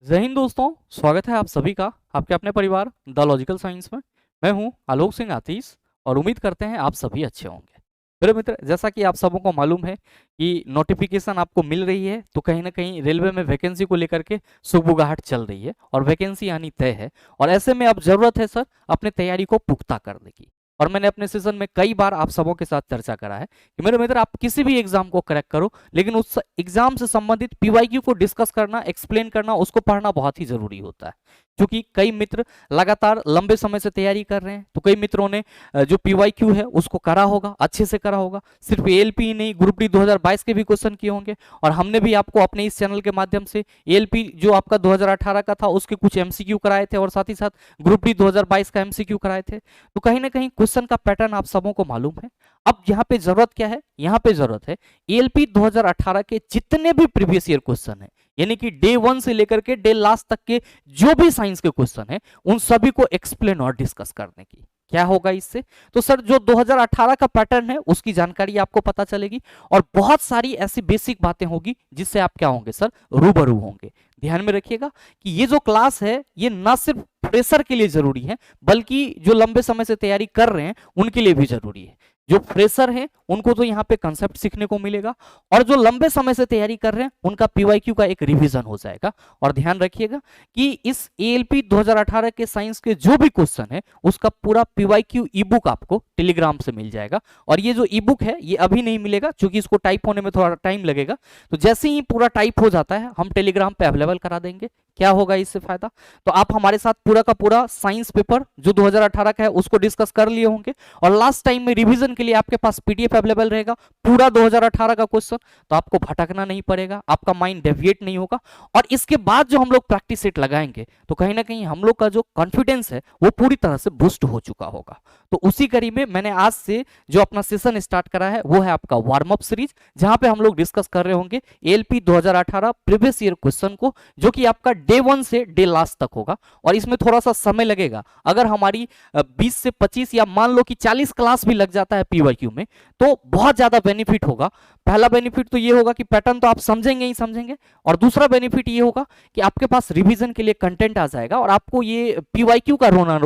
जय हिंद दोस्तों। स्वागत है आप सभी का आपके अपने परिवार द लॉजिकल साइंस में। मैं हूं आलोक सिंह आतीश और उम्मीद करते हैं आप सभी अच्छे होंगे। मेरे मित्र, जैसा कि आप सबों को मालूम है कि नोटिफिकेशन आपको मिल रही है, तो कहीं ना कहीं रेलवे में वैकेंसी को लेकर के सुगबुगाहट चल रही है और वैकेंसी आनी तय है। और ऐसे में अब जरूरत है सर अपने तैयारी को पुख्ता करने की। और मैंने अपने सेशन में कई बार आप सबों के साथ चर्चा करा है कि मेरे मित्र, आप किसी भी एग्जाम को क्रैक करो, लेकिन उस एग्जाम से संबंधित पीवाईक्यू को डिस्कस करना, एक्सप्लेन करना, उसको पढ़ना बहुत ही जरूरी होता है। क्योंकि कई मित्र लगातार लंबे समय से तैयारी कर रहे हैं, तो कई मित्रों ने जो पीवाईक्यू है उसको करा होगा, अच्छे से करा होगा। सिर्फ एएलपी ही नहीं, ग्रुप डी 2022 के भी क्वेश्चन किए होंगे। और हमने भी आपको अपने इस चैनल के माध्यम से एएलपी जो आपका 2018 का था उसके कुछ एमसीक्यू कराए थे और साथ ही साथ ग्रुप डी 2022 का एमसीक्यू कराए थे। तो कहीं ना कहीं क्वेश्चन का पैटर्न आप सबों को मालूम है। अब यहाँ पे जरूरत क्या है? यहाँ पे जरूरत है एएलपी 2018 के जितने भी प्रीवियस ईयर क्वेश्चन है, यानी कि डे 1 से लेकर के डे लास्ट तक के जो भी साइंस के क्वेश्चन है, उन सभी को एक्सप्लेन और डिस्कस करने की। क्या होगा इससे? तो सर जो 2018 का पैटर्न है उसकी जानकारी आपको पता चलेगी और बहुत सारी ऐसी बेसिक बातें होगी जिससे आप क्या होंगे सर, रूबरू होंगे। ध्यान में रखिएगा कि ये जो क्लास है ये ना सिर्फ फ्रेशर के लिए जरूरी है, बल्कि जो लंबे समय से तैयारी कर रहे हैं उनके लिए भी जरूरी है। जो फ्रेशर हैं उनको तो यहाँ पे कंसेप्ट सीखने को मिलेगा, और जो लंबे समय से तैयारी कर रहे हैं उनका पीवाईक्यू का एक रिवीजन हो जाएगा। और ध्यान रखिएगा कि इस एएलपी 2018 के साइंस के जो भी क्वेश्चन है उसका पूरा पीवाईक्यू ई बुक आपको टेलीग्राम से मिल जाएगा। और ये जो ई बुक है ये अभी नहीं मिलेगा, क्योंकि इसको टाइप होने में थोड़ा टाइम लगेगा। तो जैसे ही पूरा टाइप हो जाता है हम टेलीग्राम पे अवेलेबल करा देंगे। क्या होगा इससे फायदा? तो आप हमारे साथ पूरा का पूरा साइंस पेपर जो 2018 का है उसको डिस्कस कर लिए होंगे, और लास्ट टाइम में रिवीजन के लिए आपके पास पीडीएफ अवेलेबल रहेगा पूरा 2018 का क्वेश्चन। तो आपको भटकना नहीं पड़ेगा, आपका माइंड डेविएट नहीं होगा। और इसके बाद जो हम लोग प्रैक्टिस सेट लगाएंगे तो कहीं ना कहीं हम लोग का जो कॉन्फिडेंस है वो पूरी तरह से बूस्ट हो चुका होगा। तो उसी कड़ी में मैंने आज से जो अपना सेशन स्टार्ट करा है वो है आपका वार्म अप सीरीज, जहां पे हम लोग डिस्कस कर रहे होंगे एएलपी 2018 प्रीवियस ईयर क्वेश्चन को, जो कि आपका डे 1 से डे लास्ट तक होगा। और इसमें थोड़ा सा समय लगेगा। अगर हमारी 20 से 25 या मान लो कि 40 क्लास भी लग जाता है पीवाईक्यू में, तो बहुत ज्यादा बेनिफिट होगा। पहला बेनिफिट तो ये होगा कि पैटर्न तो आप समझेंगे ही समझेंगे, और दूसरा बेनिफिट ये होगा कि आपके पास रिवीजन के लिए कंटेंट आ जाएगा और आपको ये पीवाईक्यू का रोना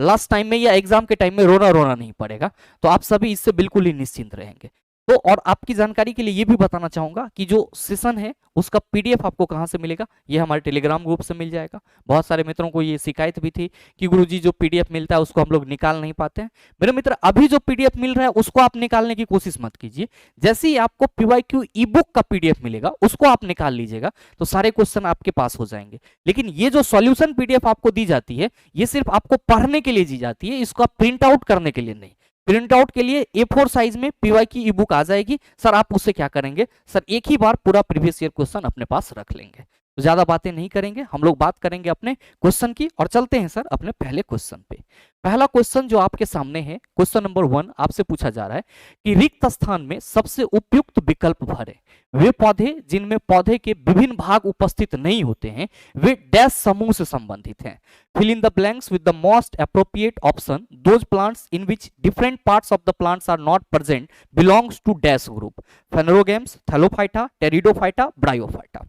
लास्ट टाइम में या एग्जाम के टाइम में रोना रोना नहीं पड़ेगा। तो आप सभी इससे बिल्कुल ही निश्चिंत रहेंगे। तो और आपकी जानकारी के लिए ये भी बताना चाहूंगा कि जो सेशन है उसका पीडीएफ आपको कहां से मिलेगा? ये हमारे टेलीग्राम ग्रुप से मिल जाएगा। बहुत सारे मित्रों को ये शिकायत भी थी कि गुरुजी जो पीडीएफ मिलता है उसको हम लोग निकाल नहीं पाते हैं। मेरे मित्र, अभी जो पीडीएफ मिल रहा है उसको आप निकालने की कोशिश मत कीजिए। जैसे ही आपको पीवाईक्यू ई बुक का पीडीएफ मिलेगा उसको आप निकाल लीजिएगा, तो सारे क्वेश्चन आपके पास हो जाएंगे। लेकिन ये जो सॉल्यूशन पीडीएफ आपको दी जाती है ये सिर्फ आपको पढ़ने के लिए दी जाती है, इसको आप प्रिंट आउट करने के लिए नहीं। प्रिंट आउट के लिए A4 साइज में पीवाई की ई बुक आ जाएगी सर। आप उससे क्या करेंगे सर, एक ही बार पूरा प्रीवियस ईयर क्वेश्चन अपने पास रख लेंगे। तो ज्यादा बातें नहीं करेंगे, हम लोग बात करेंगे अपने क्वेश्चन की और चलते हैं सर अपने पहले क्वेश्चन पे। पहला क्वेश्चन जो आपके सामने है, क्वेश्चन नंबर 1 आपसे पूछा जा रहा है कि रिक्त स्थान में सबसे उपयुक्त विकल्प भरें। वे पौधे जिनमें पौधे के विभिन्न भाग उपस्थित नहीं होते हैं वे डैश समूह से संबंधित हैं। Fill in the blanks with the most appropriate option. Those plants in which different parts of the plants are not present belongs to dash group. Phanerogames, Thallophyta, Pteridophyta, Bryophyta.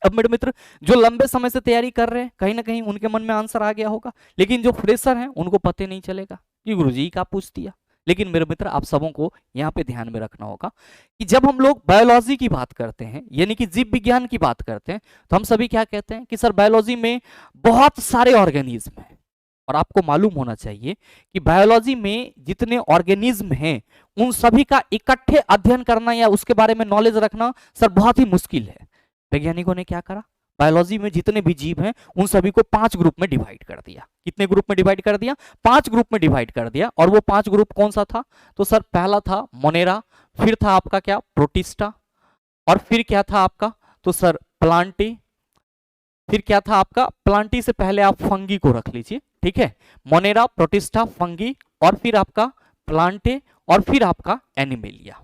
अब मेरे मित्र जो लंबे समय से तैयारी कर रहे हैं कहीं ना कहीं उनके मन में आंसर आ गया होगा, लेकिन जो फ्रेशर हैं उनको पता नहीं चलेगा कि गुरुजी का पूछ दिया। लेकिन मेरे मित्र, आप सबों को यहाँ पे ध्यान में रखना होगा कि जब हम लोग बायोलॉजी की बात करते हैं, यानी कि जीव विज्ञान की बात करते हैं, तो हम सभी क्या कहते हैं कि सर बायोलॉजी में बहुत सारे ऑर्गेनिज्म हैं। और आपको मालूम होना चाहिए कि बायोलॉजी में जितने ऑर्गेनिज्म हैं उन सभी का इकट्ठे अध्ययन करना या उसके बारे में नॉलेज रखना सर बहुत ही मुश्किल है। वैज्ञानिकों ने क्या करा, बायोलॉजी में जितने भी जीव हैं उन सभी को 5 ग्रुप में डिवाइड कर दिया। कितने ग्रुप में डिवाइड कर दिया? 5 ग्रुप में डिवाइड कर दिया। और वो 5 ग्रुप कौन सा था? तो सर पहला था मोनेरा, फिर था आपका क्या, प्रोटिस्टा, और फिर क्या था आपका, तो सर प्लांटी, फिर क्या था आपका, प्लांटी से पहले आप फंगी को रख लीजिए, ठीक है। मोनेरा, प्रोटिस्टा, फंगी, और फिर आपका प्लांटे, और फिर आपका एनिमेलिया,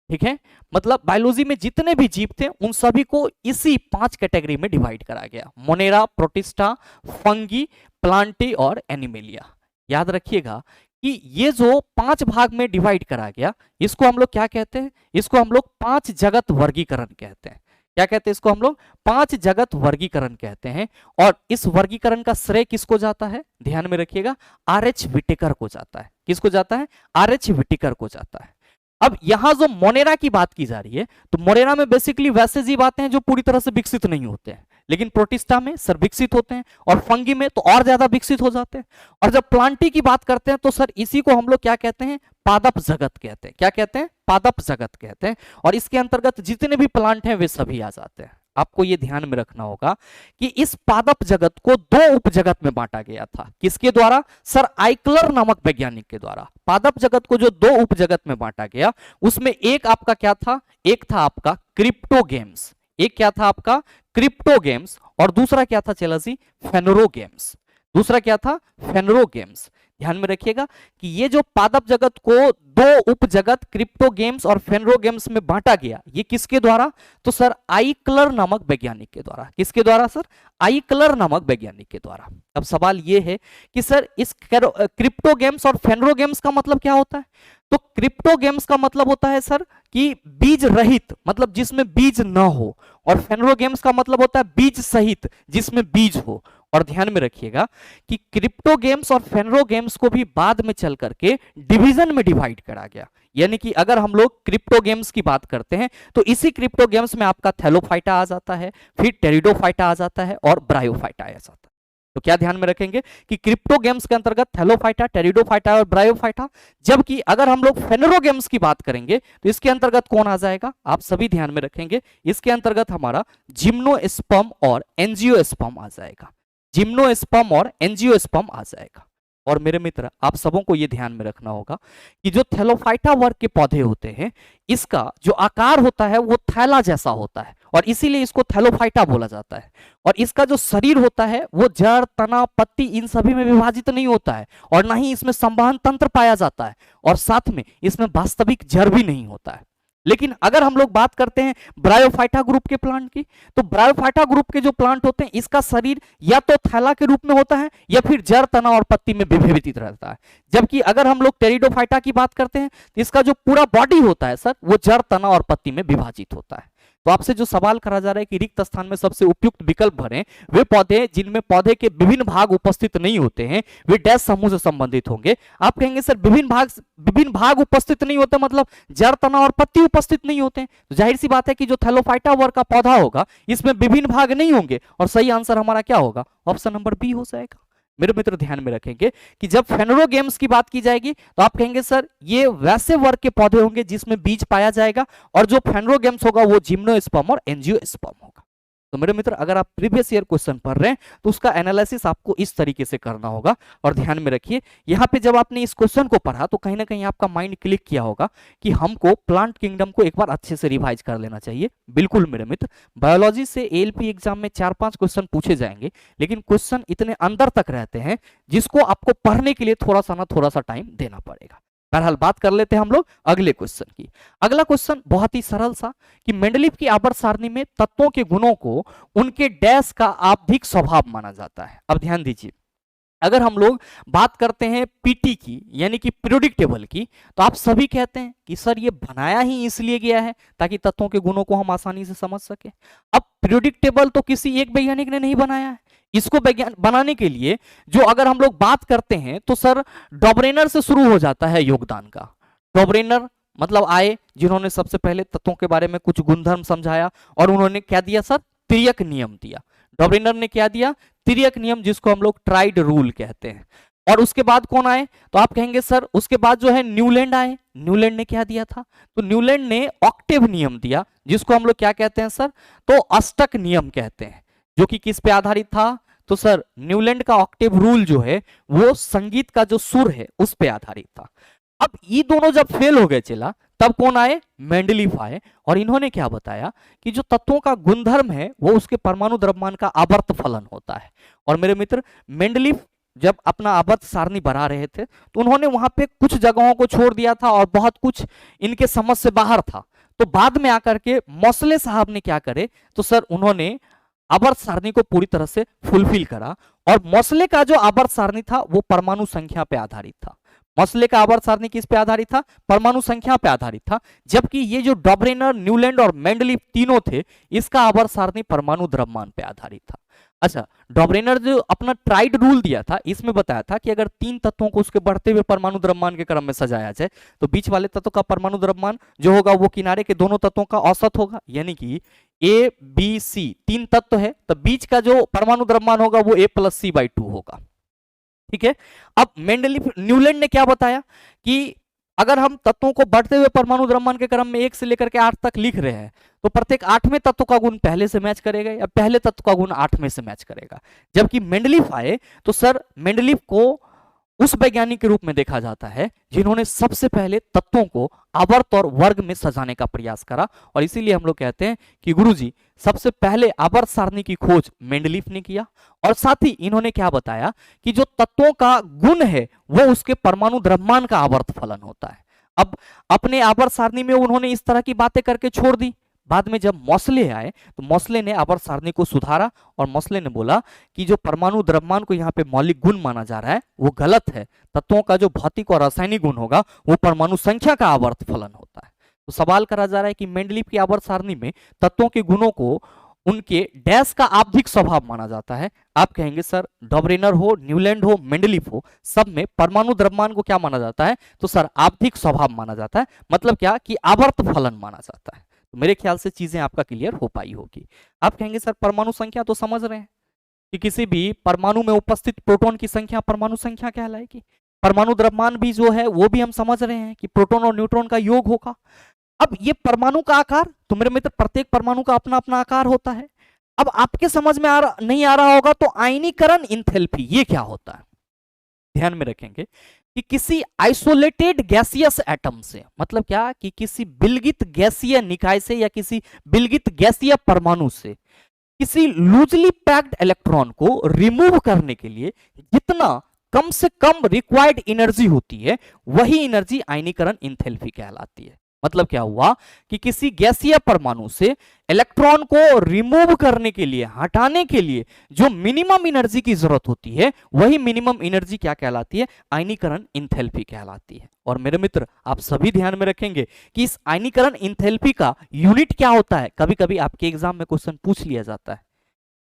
ठीक है। मतलब बायोलॉजी में जितने भी जीव थे उन सभी को इसी 5 कैटेगरी में डिवाइड करा गया, मोनेरा, प्रोटिस्टा, फंगी, प्लांटी और एनिमेलिया। याद रखिएगा कि ये जो 5 भाग में डिवाइड करा गया इसको हम लोग क्या कहते हैं? इसको हम लोग 5 जगत वर्गीकरण कहते हैं। क्या कहते हैं इसको हम लोग? 5 जगत वर्गीकरण कहते हैं। और इस वर्गीकरण का श्रेय किसको जाता है? ध्यान में रखिएगा, आर.एच. व्हिटेकर को जाता है। किसको जाता है? आर.एच. व्हिटेकर को जाता है। अब यहां जो मोनेरा की बात की जा रही है, तो मोनेरा में बेसिकली वैसे जीव आते हैं जो पूरी तरह से विकसित नहीं होते हैं, लेकिन प्रोटिस्टा में सर विकसित होते हैं, और फंगी में तो और ज्यादा विकसित हो जाते हैं। और जब प्लांटी की बात करते हैं तो सर इसी को हम लोग क्या कहते हैं? पादप जगत कहते हैं। क्या कहते हैं? पादप जगत कहते हैं। और इसके अंतर्गत जितने भी प्लांट हैं वे सभी आ जाते हैं। आपको ये ध्यान में रखना होगा कि इस पादप जगत को 2 उपजगत में बांटा गया था। किसके द्वारा? सर आइकलर नामक वैज्ञानिक के द्वारा। पादप जगत को जो 2 उपजगत में बांटा गया, उसमें एक आपका क्या था? एक था आपका क्रिप्टोगेम्स। एक क्या था आपका? क्रिप्टोगेम्स। और दूसरा क्या था चला जी? फेनरोगेम्स। दूसरा क्या था? फेनरोगेम्स। ध्यान में रखिएगा कि ये जो पादप जगत को 2 उपजगत क्रिप्टोगेम्स और फेनरोगेम्स में बांटा गया, ये किसके द्वारा? तो सर आइकलर नामक वैज्ञानिक के द्वारा। किसके द्वारा सर? आइकलर नामक वैज्ञानिक के द्वारा। अब सवाल ये है कि सर इस क्रिप्टोगेम्स और फेनरोगेम्स का मतलब क्या होता है? तो क्रिप्टोगेम्स का मतलब होता है सर कि बीज रहित, मतलब जिसमें बीज ना हो, और फेनरोगेम्स का मतलब होता है बीज सहित, जिसमें बीज हो। और ध्यान में रखिएगा कि क्रिप्टोगेम्स और फेनरोगेम्स को भी बाद में चल करके डिवीजन में डिवाइड करा गया। यानी कि अगर हम लोग क्रिप्टोगेम्स की बात करते हैं तो इसी क्रिप्टोगेम्स में आपका थैलोफाइटा आ जाता है, फिर टेरिडोफाइटा आ जाता है और ब्रायोफाइटा आ जाता है। तो क्या ध्यान में रखेंगे कि क्रिप्टोगेम्स के अंतर्गत थैलोफाइटा, टेरिडोफाइटा और ब्रायोफाइटा, जबकि अगर हम लोग फेनरोगेम्स की बात करेंगे तो इसके अंतर्गत कौन आ जाएगा? आप सभी ध्यान में रखेंगे, इसके अंतर्गत हमारा जिम्नोस्पर्म और एंजियोस्पर्म आ जाएगा। जिम्नोस्पर्म और एंजियोस्पर्म आ जाएगा। और मेरे मित्र, आप सबों को यह ध्यान में रखना होगा कि जो थैलोफाइटा वर्ग के पौधे होते हैं, इसका जो आकार होता है वो थैला जैसा होता है, और इसीलिए इसको थैलोफाइटा बोला जाता है। और इसका जो शरीर होता है वो जड़, तना, पत्ती इन सभी में विभाजित नहीं होता है, और ना ही इसमें संवहन तंत्र पाया जाता है, और साथ में इसमें वास्तविक जड़ भी नहीं होता है। लेकिन अगर हम लोग बात करते हैं ब्रायोफाइटा ग्रुप के प्लांट की, तो ब्रायोफाइटा ग्रुप के जो प्लांट होते हैं, इसका शरीर या तो थैला के रूप में होता है या फिर जड़, तना और पत्ती में विभेदित रहता है। जबकि अगर हम लोग टेरिडोफाइटा की बात करते हैं तो इसका जो पूरा बॉडी होता है सर, वो जड़, तना और पत्ती में विभाजित होता है। तो आपसे जो सवाल करा जा रहा है कि रिक्त स्थान में सबसे उपयुक्त विकल्प भरें, वे पौधे जिनमें पौधे के विभिन्न भाग उपस्थित नहीं होते हैं, वे डैश समूह से संबंधित होंगे। आप कहेंगे सर विभिन्न भाग उपस्थित नहीं होते मतलब जड़, तना और पत्ती उपस्थित नहीं होते हैं, तो जाहिर सी बात है कि जो थैलोफाइटा वर्ग का पौधा होगा इसमें विभिन्न भाग नहीं होंगे, और सही आंसर हमारा क्या होगा? ऑप्शन नंबर बी हो जाएगा। मेरे मित्र ध्यान में रखेंगे कि जब फेनरोगेम्स की बात की जाएगी तो आप कहेंगे सर ये वैसे वर्ग के पौधे होंगे जिसमें बीज पाया जाएगा, और जो फेनरोगेम्स होगा वो जिम्नोस्पर्म और एंजियोस्पर्म होगा। तो मेरे मित्र, अगर आप प्रीवियस ईयर क्वेश्चन पढ़ रहे हैं तो उसका एनालिसिस आपको इस तरीके से करना होगा। और ध्यान में रखिए, यहाँ पे जब आपने इस क्वेश्चन को पढ़ा तो कहीं ना कहीं आपका माइंड क्लिक किया होगा कि हमको प्लांट किंगडम को एक बार अच्छे से रिवाइज कर लेना चाहिए। बिल्कुल मेरे मित्र, बायोलॉजी से एएलपी एग्जाम में 4-5 क्वेश्चन पूछे जाएंगे, लेकिन क्वेश्चन इतने अंदर तक रहते हैं जिसको आपको पढ़ने के लिए थोड़ा सा टाइम देना पड़ेगा। बहरहाल बात कर लेते हैं हम लोग अगले क्वेश्चन की। अगला क्वेश्चन बहुत ही सरल सा कि मेंडलीव की आवर्त सारणी में तत्वों के गुणों को उनके डैश का आवधिक स्वभाव माना जाता है। अब ध्यान दीजिए, अगर हम लोग बात करते हैं पीटी की यानी कि पीरियोडिक टेबल की, तो आप सभी कहते हैं कि सर ये बनाया ही इसलिए गया है ताकि तत्वों के गुणों को हम आसानी से समझ सके। अब पीरियोडिक टेबल तो किसी एक वैज्ञानिक ने नहीं बनाया है, इसको बनाने के लिए जो अगर हम लोग बात करते हैं तो सर डॉबरेनर से शुरू हो जाता है योगदान का। डॉबरेनर मतलब आए जिन्होंने सबसे पहले तत्वों के बारे में कुछ गुणधर्म समझाया, और उन्होंने क्या दिया सर? तिर्यक नियम दिया। डॉबरेनर ने क्या दिया? तिर्यक नियम, जिसको हम लोग ट्राइड रूल कहते हैं। और उसके बाद कौन आए? तो आप कहेंगे सर उसके बाद जो है न्यूलैंड आए। न्यूलैंड ने क्या दिया था? तो न्यूलैंड ने ऑक्टेव नियम दिया, जिसको हम लोग क्या कहते हैं सर? तो अष्टक नियम कहते हैं, जो कि किस पे आधारित था? तो सर न्यूलैंड का ऑक्टेव रूल जो है वो संगीत का जो सुर है उस पे आधारित था। अब ये दोनों जब फेल हो गए चला, तब कौन आए? मेंडलीव आए, और इन्होंने क्या बताया कि जो तत्वों का गुणधर्म है वो उसके परमाणु द्रव्यमान का आवर्त फलन होता है। और मेरे मित्र, मेंडलीव जब अपना आवर्त सारणी बना रहे थे तो उन्होंने वहां पे कुछ जगहों को छोड़ दिया था और बहुत कुछ इनके समझ से बाहर था। तो बाद में आकर के मोसले साहब ने क्या करे, तो सर उन्होंने आवर्त सारणी को पूरी तरह से फुलफिल करा, और मोसले का जो आवर्त सारणी था वो परमाणु संख्या पे आधारित था। मॉसले का आवर्त सारणी किस पे आधारित था? परमाणु संख्या पे आधारित था। जबकि ये जो डॉबरेनर, न्यूलैंड और मेंडलीफ तीनों थे, इसका आवर्त सारणी परमाणु द्रव्यमान पे आधारित था। अच्छा, डॉबरेनर जो अपना ट्राइड रूल दिया था, इसमें बताया था कि अगर तीन तत्वों को उसके बढ़ते हुए परमाणु द्रव्यमान के क्रम में सजाया जाए तो बीच वाले तत्व का परमाणु द्रव्यमान जो होगा वो किनारे के दोनों तत्वों का औसत होगा। यानी कि ए बी सी तीन तत्व है तो बीच का जो परमाणु द्रव्यमान होगा वो A+C/2 होगा। ठीक है। अब मेंडलीफ न्यूलैंड ने क्या बताया कि अगर हम तत्वों को बढ़ते हुए परमाणु द्रव्यमान के क्रम में 1 से लेकर के 8 तक लिख रहे हैं तो प्रत्येक 8वें तत्व का गुण पहले से मैच करेगा या पहले तत्व का गुण 8वें से मैच करेगा। जबकि मेंडलीफ आए तो सर मेंडलीफ को उस वैज्ञानिक के रूप में देखा जाता है जिन्होंने सबसे पहले तत्वों को आवर्त और वर्ग में सजाने का प्रयास करा, और इसीलिए हम लोग कहते हैं कि गुरुजी सबसे पहले आवर्त सारणी की खोज मेंडलीफ ने किया। और साथ ही इन्होंने क्या बताया कि जो तत्वों का गुण है वो उसके परमाणु द्रव्यमान का आवर्त फलन होता है। अब अपने आवर्त सारणी में उन्होंने इस तरह की बातें करके छोड़ दी। बाद में जब मॉसले आए तो मॉसले ने आवर्त सारणी को सुधारा और मॉसले ने बोला कि जो परमाणु द्रव्यमान को यहाँ पे मौलिक गुण माना जा रहा है वो गलत है। तत्वों का जो भौतिक और रासायनिक गुण होगा वो परमाणु संख्या का आवर्त फलन होता है। तो सवाल करा जा रहा है कि मेंडलीफ की आवर्त सारणी में तत्वों के गुणों को उनके डैश का आवधिक स्वभाव माना जाता है। आप कहेंगे सर डॉबरेनर हो, न्यूलैंड हो, मेंडलीफ हो, सब में परमाणु द्रव्यमान को क्या माना जाता है? तो सर आवधिक स्वभाव माना जाता है। मतलब क्या कि आवर्त फलन माना जाता है। तो मेरे ख्याल से चीजें आपका क्लियर हो पाई होगी। आप कहेंगे सर परमाणु संख्या तो समझ रहे हैं कि किसी भी परमाणु में उपस्थित प्रोटॉन की संख्या परमाणु संख्या कहलाएगी। परमाणु द्रव्यमान भी जो है वो भी हम समझ रहे हैं कि प्रोटॉन और न्यूट्रॉन का योग होगा। अब ये परमाणु का आकार, तो मेरे मित्र प्रत्येक परमाणु का अपना अपना आकार होता है। अब आपके समझ में नहीं आ रहा होगा तो आयनीकरण इंथैल्पी ये क्या होता है? ध्यान में रखेंगे कि किसी आइसोलेटेड गैसियस एटम से, मतलब क्या कि किसी विलगित गैसीय निकाय से या किसी विलगित गैसीय परमाणु से किसी लूजली पैक्ड इलेक्ट्रॉन को रिमूव करने के लिए जितना कम से कम रिक्वायर्ड एनर्जी होती है वही एनर्जी आयनीकरण इंथैल्पी कहलाती है। मतलब क्या हुआ कि किसी गैसीय परमाणु से इलेक्ट्रॉन को रिमूव करने के लिए, हटाने के लिए जो मिनिमम एनर्जी की जरूरत होती है वही मिनिमम एनर्जी क्या कहलाती है? आयनीकरण इंथैल्पी कहलाती है। और मेरे मित्र आप सभी ध्यान में रखेंगे कि इस आयनीकरण इंथैल्पी का यूनिट क्या होता है। कभी कभी आपके एग्जाम में क्वेश्चन पूछ लिया जाता है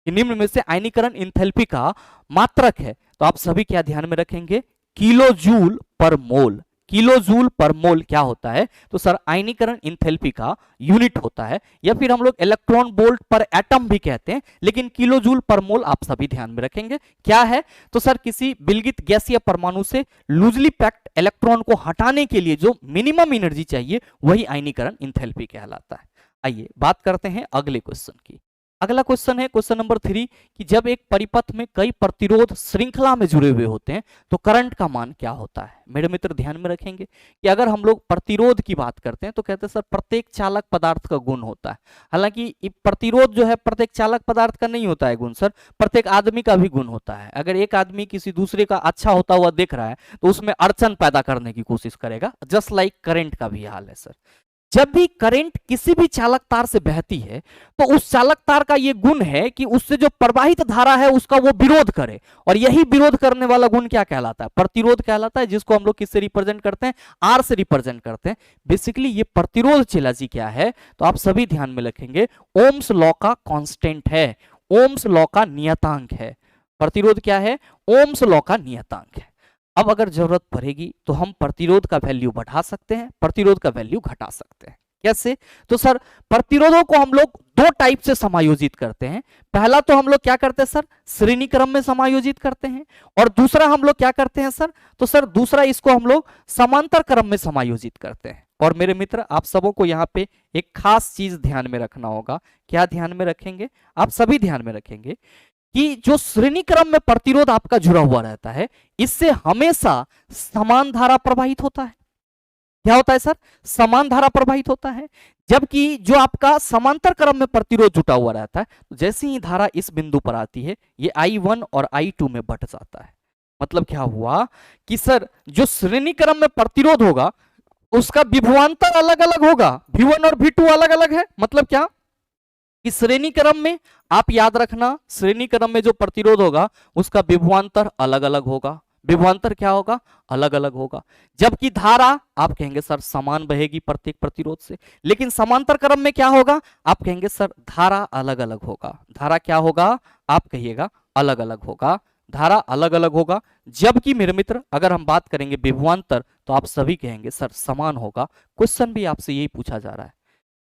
कि निम्न में से आयनीकरण इंथैल्पी का मात्रक है, तो आप सभी क्या ध्यान में रखेंगे? किलो जूल पर मोल। किलो जूल पर मोल क्या होता है? तो सर आयनीकरण इंथैल्पी का यूनिट होता है, या फिर हम लोग इलेक्ट्रॉन वोल्ट पर एटम भी कहते हैं, लेकिन किलो जूल पर मोल आप सभी ध्यान में रखेंगे क्या है? तो सर किसी विलगित गैसीय परमाणु से लूजली पैक्ड इलेक्ट्रॉन को हटाने के लिए जो मिनिमम एनर्जी चाहिए वही आयनीकरण इंथैल्पी कहलाता है। आइए बात करते हैं अगले क्वेश्चन की। अगला क्वेश्चन है क्वेश्चन नंबर 3 कि जब एक परिपथ में कई प्रतिरोध श्रृंखला में जुड़े हुए होते हैं तो करंट का मान क्या होता है? मेरे मित्र ध्यान में रखेंगे कि अगर हम लोग प्रतिरोध की बात करते हैं तो कहते हैं सर प्रत्येक चालक पदार्थ का गुण होता है। हालांकि प्रतिरोध जो है प्रत्येक चालक पदार्थ का नहीं होता है गुण सर, प्रत्येक आदमी का भी गुण होता है। अगर एक आदमी किसी दूसरे का अच्छा होता हुआ देख रहा है तो उसमें अड़चन पैदा करने की कोशिश करेगा। जस्ट लाइक करंट का भी हाल है सर। जब भी करंट किसी भी चालक तार से बहती है तो उस चालक तार का यह गुण है कि उससे जो प्रवाहित धारा है उसका वो विरोध करे, और यही विरोध करने वाला गुण क्या कहलाता है? प्रतिरोध कहलाता है, जिसको हम लोग किससे रिप्रेजेंट करते हैं? आर से रिप्रेजेंट करते हैं। बेसिकली ये प्रतिरोध चेलाजी क्या है? तो आप सभी ध्यान में रखेंगे ओम्स लॉ का कांस्टेंट है, ओम्स लॉ का नियतांक है। प्रतिरोध क्या है? ओम्स लॉ का नियतांक है। अब अगर जरूरत पड़ेगी तो हम प्रतिरोध का वैल्यू बढ़ा सकते हैं, प्रतिरोध का वैल्यू घटा सकते हैं। कैसे? तो सर प्रतिरोधों को हम लोग दो टाइप से समायोजित करते हैं। पहला तो हम लोग क्या करते हैं सर? श्रेणी क्रम में समायोजित करते हैं, और दूसरा हम लोग क्या करते हैं सर? तो सर दूसरा इसको हम लोग समांतर क्रम में समायोजित करते हैं। और मेरे मित्र आप सबों को यहाँ पे एक खास चीज ध्यान में रखना होगा। क्या ध्यान में रखेंगे? आप सभी ध्यान में रखेंगे कि जो श्रेणी क्रम में प्रतिरोध आपका जुड़ा हुआ रहता है इससे हमेशा समान धारा प्रवाहित होता है। क्या होता है सर? समान धारा प्रवाहित होता है। जबकि जो आपका समांतर क्रम में प्रतिरोध जुटा हुआ रहता है तो जैसे ही धारा इस बिंदु पर आती है ये I1 और I2 में बट जाता है। मतलब क्या हुआ कि सर जो श्रेणी क्रम में प्रतिरोध होगा उसका विभवांतर अलग अलग होगा, V1 और V2 अलग अलग है। मतलब क्या कि श्रेणी क्रम में आप याद रखना, श्रेणी क्रम में जो प्रतिरोध होगा उसका विभवांतर अलग अलग होगा, विभवांतर क्या होगा, अलग अलग होगा। जबकि धारा आप कहेंगे सर समान बहेगी प्रत्येक प्रतिरोध से, लेकिन समांतर क्रम में क्या होगा, आप कहेंगे सर धारा अलग अलग होगा। धारा क्या होगा, आप कहिएगा अलग अलग होगा, धारा अलग अलग होगा। जबकि मेरे मित्र अगर हम बात करेंगे विभवांतर तो आप सभी कहेंगे सर समान होगा। क्वेश्चन भी आपसे यही पूछा जा रहा है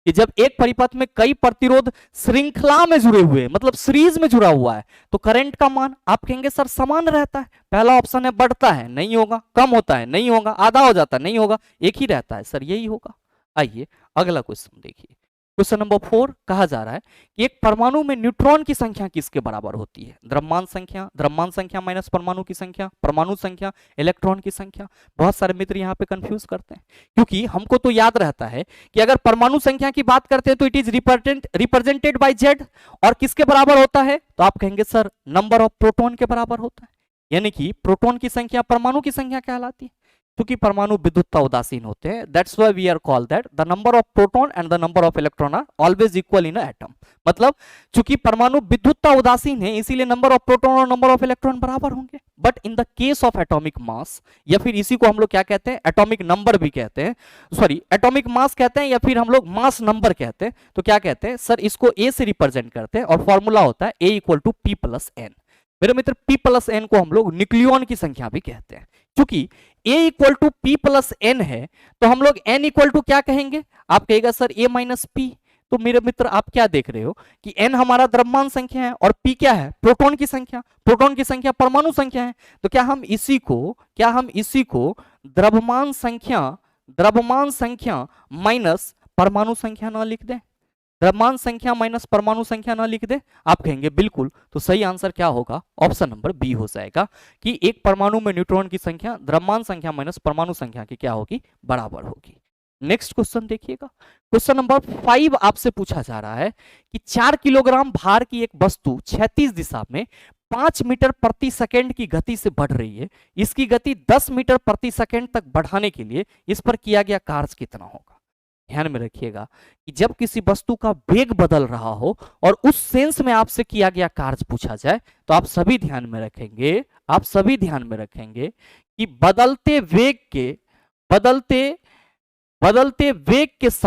कि जब एक परिपथ में कई प्रतिरोध श्रृंखला में जुड़े हुए मतलब सीरीज में जुड़ा हुआ है तो करंट का मान आप कहेंगे सर समान रहता है। पहला ऑप्शन है बढ़ता है, नहीं होगा, कम होता है, नहीं होगा, आधा हो जाता है, नहीं होगा, एक ही रहता है सर, यही होगा। आइए अगला क्वेश्चन देखिए। क्वेश्चन नंबर 4 कहा जा रहा है कि एक परमाणु में न्यूट्रॉन की संख्या किसके बराबर होती है। द्रव्यमान संख्या माइनस परमाणु की संख्या, परमाणु संख्या, इलेक्ट्रॉन की संख्या। बहुत सारे मित्र यहाँ पे कंफ्यूज करते हैं, क्योंकि हमको तो याद रहता है कि अगर परमाणु संख्या की बात करते हैं तो it is represented by Z, और किसके बराबर होता है तो आप कहेंगे सर नंबर ऑफ प्रोटॉन के बराबर होता है। यानी कि प्रोटॉन की संख्या परमाणु की संख्या कहलाती है। क्योंकि परमाणु विद्युतता उदासीन होते हैं, that's why we are call that the number of proton and the number of electron are always equal in a atom. मतलब चूंकि परमाणु विद्युतता उदासीन है इसीलिए नंबर ऑफ प्रोटॉन और नंबर ऑफ इलेक्ट्रॉन बराबर होंगे। But in the case of atomic mass, या फिर इसी को हम लोग क्या कहते हैं, एटॉमिक नंबर भी कहते हैं, सॉरी एटॉमिक मास कहते हैं, या फिर हम लोग मास नंबर कहते हैं। तो क्या कहते हैं सर, इसको ए से रिप्रेजेंट करते हैं और फॉर्मूला होता है A equal to P plus N. मेरे मित्र पी प्लस एन को हम लोग न्यूक्लियॉन की संख्या भी कहते हैं। क्योंकि a equal to P plus N है तो हम लोग n इक्वल टू क्या कहेंगे, आप कहेगा सर a माइनस पी। तो मेरे मित्र आप क्या देख रहे हो कि n हमारा द्रव्यमान संख्या है और p क्या है, प्रोटॉन की संख्या। प्रोटॉन की संख्या परमाणु संख्या है, तो क्या हम इसी को द्रव्यमान संख्या माइनस परमाणु संख्या ना लिख दें, द्रव्यमान संख्या माइनस परमाणु संख्या ना लिख दे, आप कहेंगे बिल्कुल। तो सही आंसर क्या होगा, ऑप्शन नंबर बी हो जाएगा कि एक परमाणु में न्यूट्रॉन की संख्या द्रव्यमान संख्या माइनस परमाणु संख्या की क्या होगी, बराबर होगी। नेक्स्ट क्वेश्चन देखिएगा। क्वेश्चन नंबर 5 आपसे पूछा जा रहा है कि 4 किलोग्राम भार की एक वस्तु क्षैतिज दिशा में 5 मीटर प्रति सेकेंड की गति से बढ़ रही है। इसकी गति 10 मीटर प्रति सेकेंड तक बढ़ाने के लिए इस पर किया गया कार्य कितना होगा। ध्यान में रखिएगा कि जब किसी वस्तु का वेग बदल रहा हो और उस सेंस में आपसे किया गया कार्य पूछा जाए तो आप सभी ध्यान में रखेंगे कि बदलते वेग के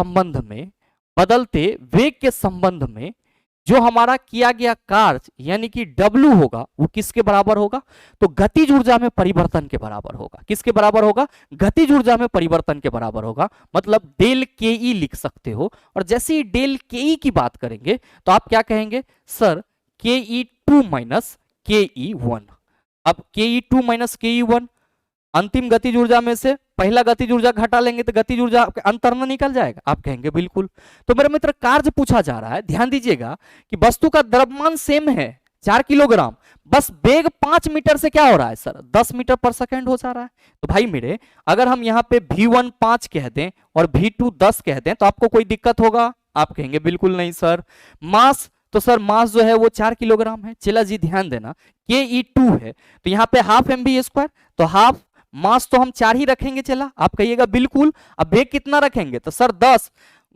संबंध में जो हमारा किया गया कार्य यानी कि W होगा वो किसके बराबर होगा, तो गतिज ऊर्जा में परिवर्तन के बराबर होगा। किसके बराबर होगा, गतिज ऊर्जा में परिवर्तन के बराबर होगा। मतलब डेल के ई लिख सकते हो, और जैसे ही डेल के ई की बात करेंगे तो आप क्या कहेंगे सर के ई 2 माइनस के ई 1। अब के ई 2 माइनस के ई 1 अंतिम गतिज ऊर्जा में से पहला गतिज ऊर्जा घटा लेंगे तो गतिज ऊर्जा अंतर में निकल जाएगा, आप कहेंगे बिल्कुल। तो मेरे मित्र कार्य पूछा जा रहा है, ध्यान दीजिएगा कि वस्तु का द्रव्यमान सेम है 4 किलोग्राम, बस वेग 5 मीटर से क्या हो रहा है सर 10 मीटर पर सेकेंड हो जा रहा है। तो भाई मेरे अगर हम यहाँ पे V1 5 कह दें और V2 10 कह दें तो आपको कोई दिक्कत होगा, आप कहेंगे बिल्कुल नहीं सर। मास, तो सर मास जो है वो 4 किलोग्राम है। चला जी ध्यान देना के ई 2 है तो यहाँ पे हाफ mv², तो हाफ मास तो हम 4 ही रखेंगे, चला आप कहिएगा बिल्कुल। अब वेग कितना रखेंगे तो सर 10।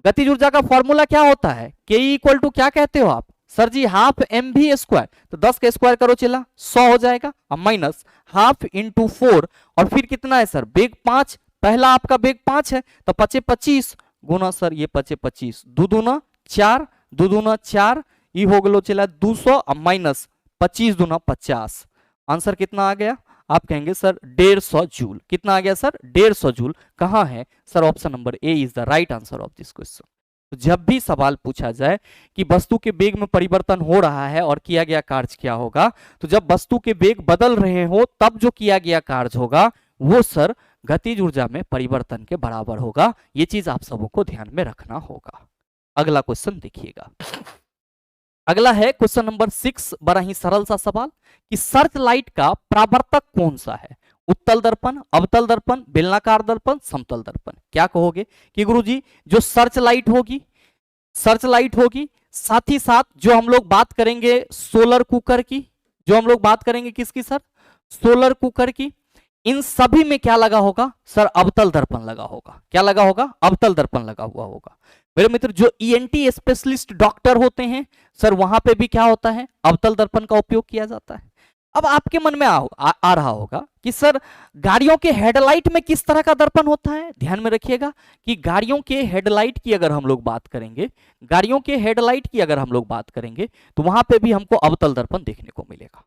गतिज ऊर्जा का फॉर्मूला क्या होता है, के इक्वल टू क्या कहते हो आप सर जी हाफ mv², तो 10 का स्क्वायर करो चला 100 हो जाएगा, अब माइनस हाफ इंटू 4 और फिर कितना है सर वेग 5, पहला आपका वेग 5 है तो 5 25 गुना सर ये 5 25 दो दूना 4 ये हो गलो चला 200, अब माइनस 25 दूना 50, आंसर कितना आ गया, आप कहेंगे सर 150 जूल। कितना आ गया सर 150 जूल। कहां है sir, option number A is the right answer of this question. तो जब भी सवाल पूछा जाए कि वस्तु के वेग में परिवर्तन हो रहा है और किया गया कार्य क्या होगा, तो जब वस्तु के वेग बदल रहे हो तब जो किया गया कार्य होगा वो सर गतिज ऊर्जा में परिवर्तन के बराबर होगा। ये चीज आप सबों को ध्यान में रखना होगा। अगला क्वेश्चन देखिएगा। अगला है क्वेश्चन नंबर 6, बड़ा ही सरल सा सवाल कि सर्च लाइट का परावर्तक कौन सा है, उत्तल दर्पण, अवतल दर्पण, बेलनाकार दर्पण, समतल दर्पण। क्या कहोगे कि गुरुजी जो सर्च लाइट होगी, साथ ही साथ जो हम लोग बात करेंगे सोलर कुकर की, जो हम लोग बात करेंगे किसकी सर, सोलर कुकर की, इन सभी में क्या लगा होगा सर, अवतल दर्पण लगा होगा। क्या लगा होगा, अवतल दर्पण लगा हुआ होगा। मेरे मित्र जो ईएनटी स्पेशलिस्ट डॉक्टर होते हैं सर वहां पे भी क्या होता है, अवतल दर्पण का उपयोग किया जाता है। अब आपके मन में आ रहा होगा कि सर गाड़ियों के हेडलाइट में किस तरह का दर्पण होता है। ध्यान में रखिएगा कि गाड़ियों के हेडलाइट की अगर हम लोग बात करेंगे, गाड़ियों के हेडलाइट की अगर हम लोग बात करेंगे तो वहां पे भी हमको अवतल दर्पण देखने को मिलेगा।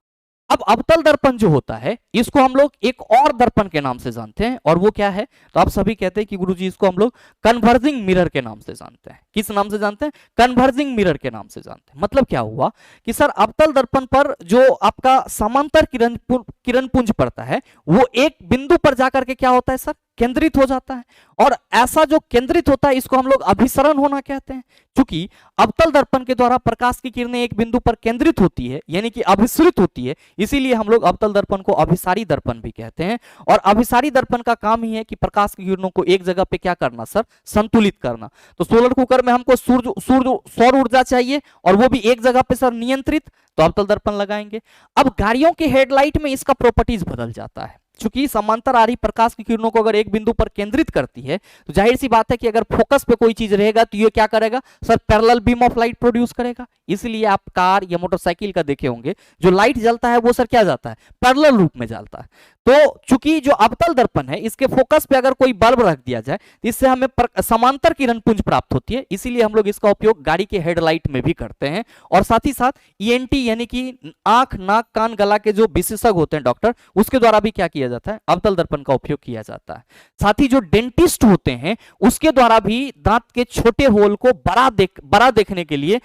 अब अवतल दर्पण जो होता है इसको हम लोग एक और दर्पण के नाम से जानते हैं, और वो क्या है, तो आप सभी कहते हैं कि गुरुजी इसको हम लोग कन्वर्जिंग मिरर के नाम से जानते हैं। किस नाम से जानते हैं? कन्वर्जिंग मिरर के नाम से जानते हैं। मतलब क्या हुआ कि सर अवतल दर्पण पर जो आपका समांतर किरण पुंज पड़ता है वो एक बिंदु पर जाकर के क्या होता है सर, केंद्रित हो जाता है, और ऐसा जो केंद्रित होता है इसको हम लोग अभिसरण होना कहते हैं। क्योंकि अवतल दर्पण के द्वारा प्रकाश की किरणें एक बिंदु पर केंद्रित होती है यानी कि अभिसरित होती है, इसीलिए हम लोग अवतल दर्पण को अभिसारी दर्पण भी कहते हैं। और अभिसारी दर्पण का काम ही है कि प्रकाश की किरणों को एक जगह पे क्या करना सर, संतुलित करना। तो सोलर कुकर में हमको सौर ऊर्जा चाहिए और वो भी एक जगह पे सर नियंत्रित, तो अवतल दर्पण लगाएंगे। अब गाड़ियों के हेडलाइट में इसका प्रॉपर्टीज बदल जाता है, चूंकि समांतर आ रही प्रकाश की किरणों को अगर एक बिंदु पर केंद्रित करती है तो जाहिर सी बात है कि अगर फोकस पे कोई चीज रहेगा तो ये क्या करेगा sir, parallel beam of light produce करेगा। इसलिए आप कार या मोटरसाइकिल का देखे होंगे, जो लाइट जलता है वो सर क्या जाता है, पैरेलल रूप में जलता है। तो चूंकि जो अवतल दर्पण है इसके फोकस पे अगर कोई बल्ब रख दिया जाए तो इससे हमें समांतर किरण पुंज प्राप्त होती है, इसीलिए हम लोग इसका उपयोग गाड़ी के हेडलाइट में भी करते हैं। और साथ ही साथ ईएनटी यानी कि आंख नाक कान गला के जो विशेषज्ञ होते हैं डॉक्टर, उसके द्वारा भी क्या किया जाता है, अवतल दर्पण का उपयोग किया जाता है। साथ ही जो डेंटिस्ट होते हैं उसके द्वारा भी दांत के छोटे होल को बड़ा देखने के लिए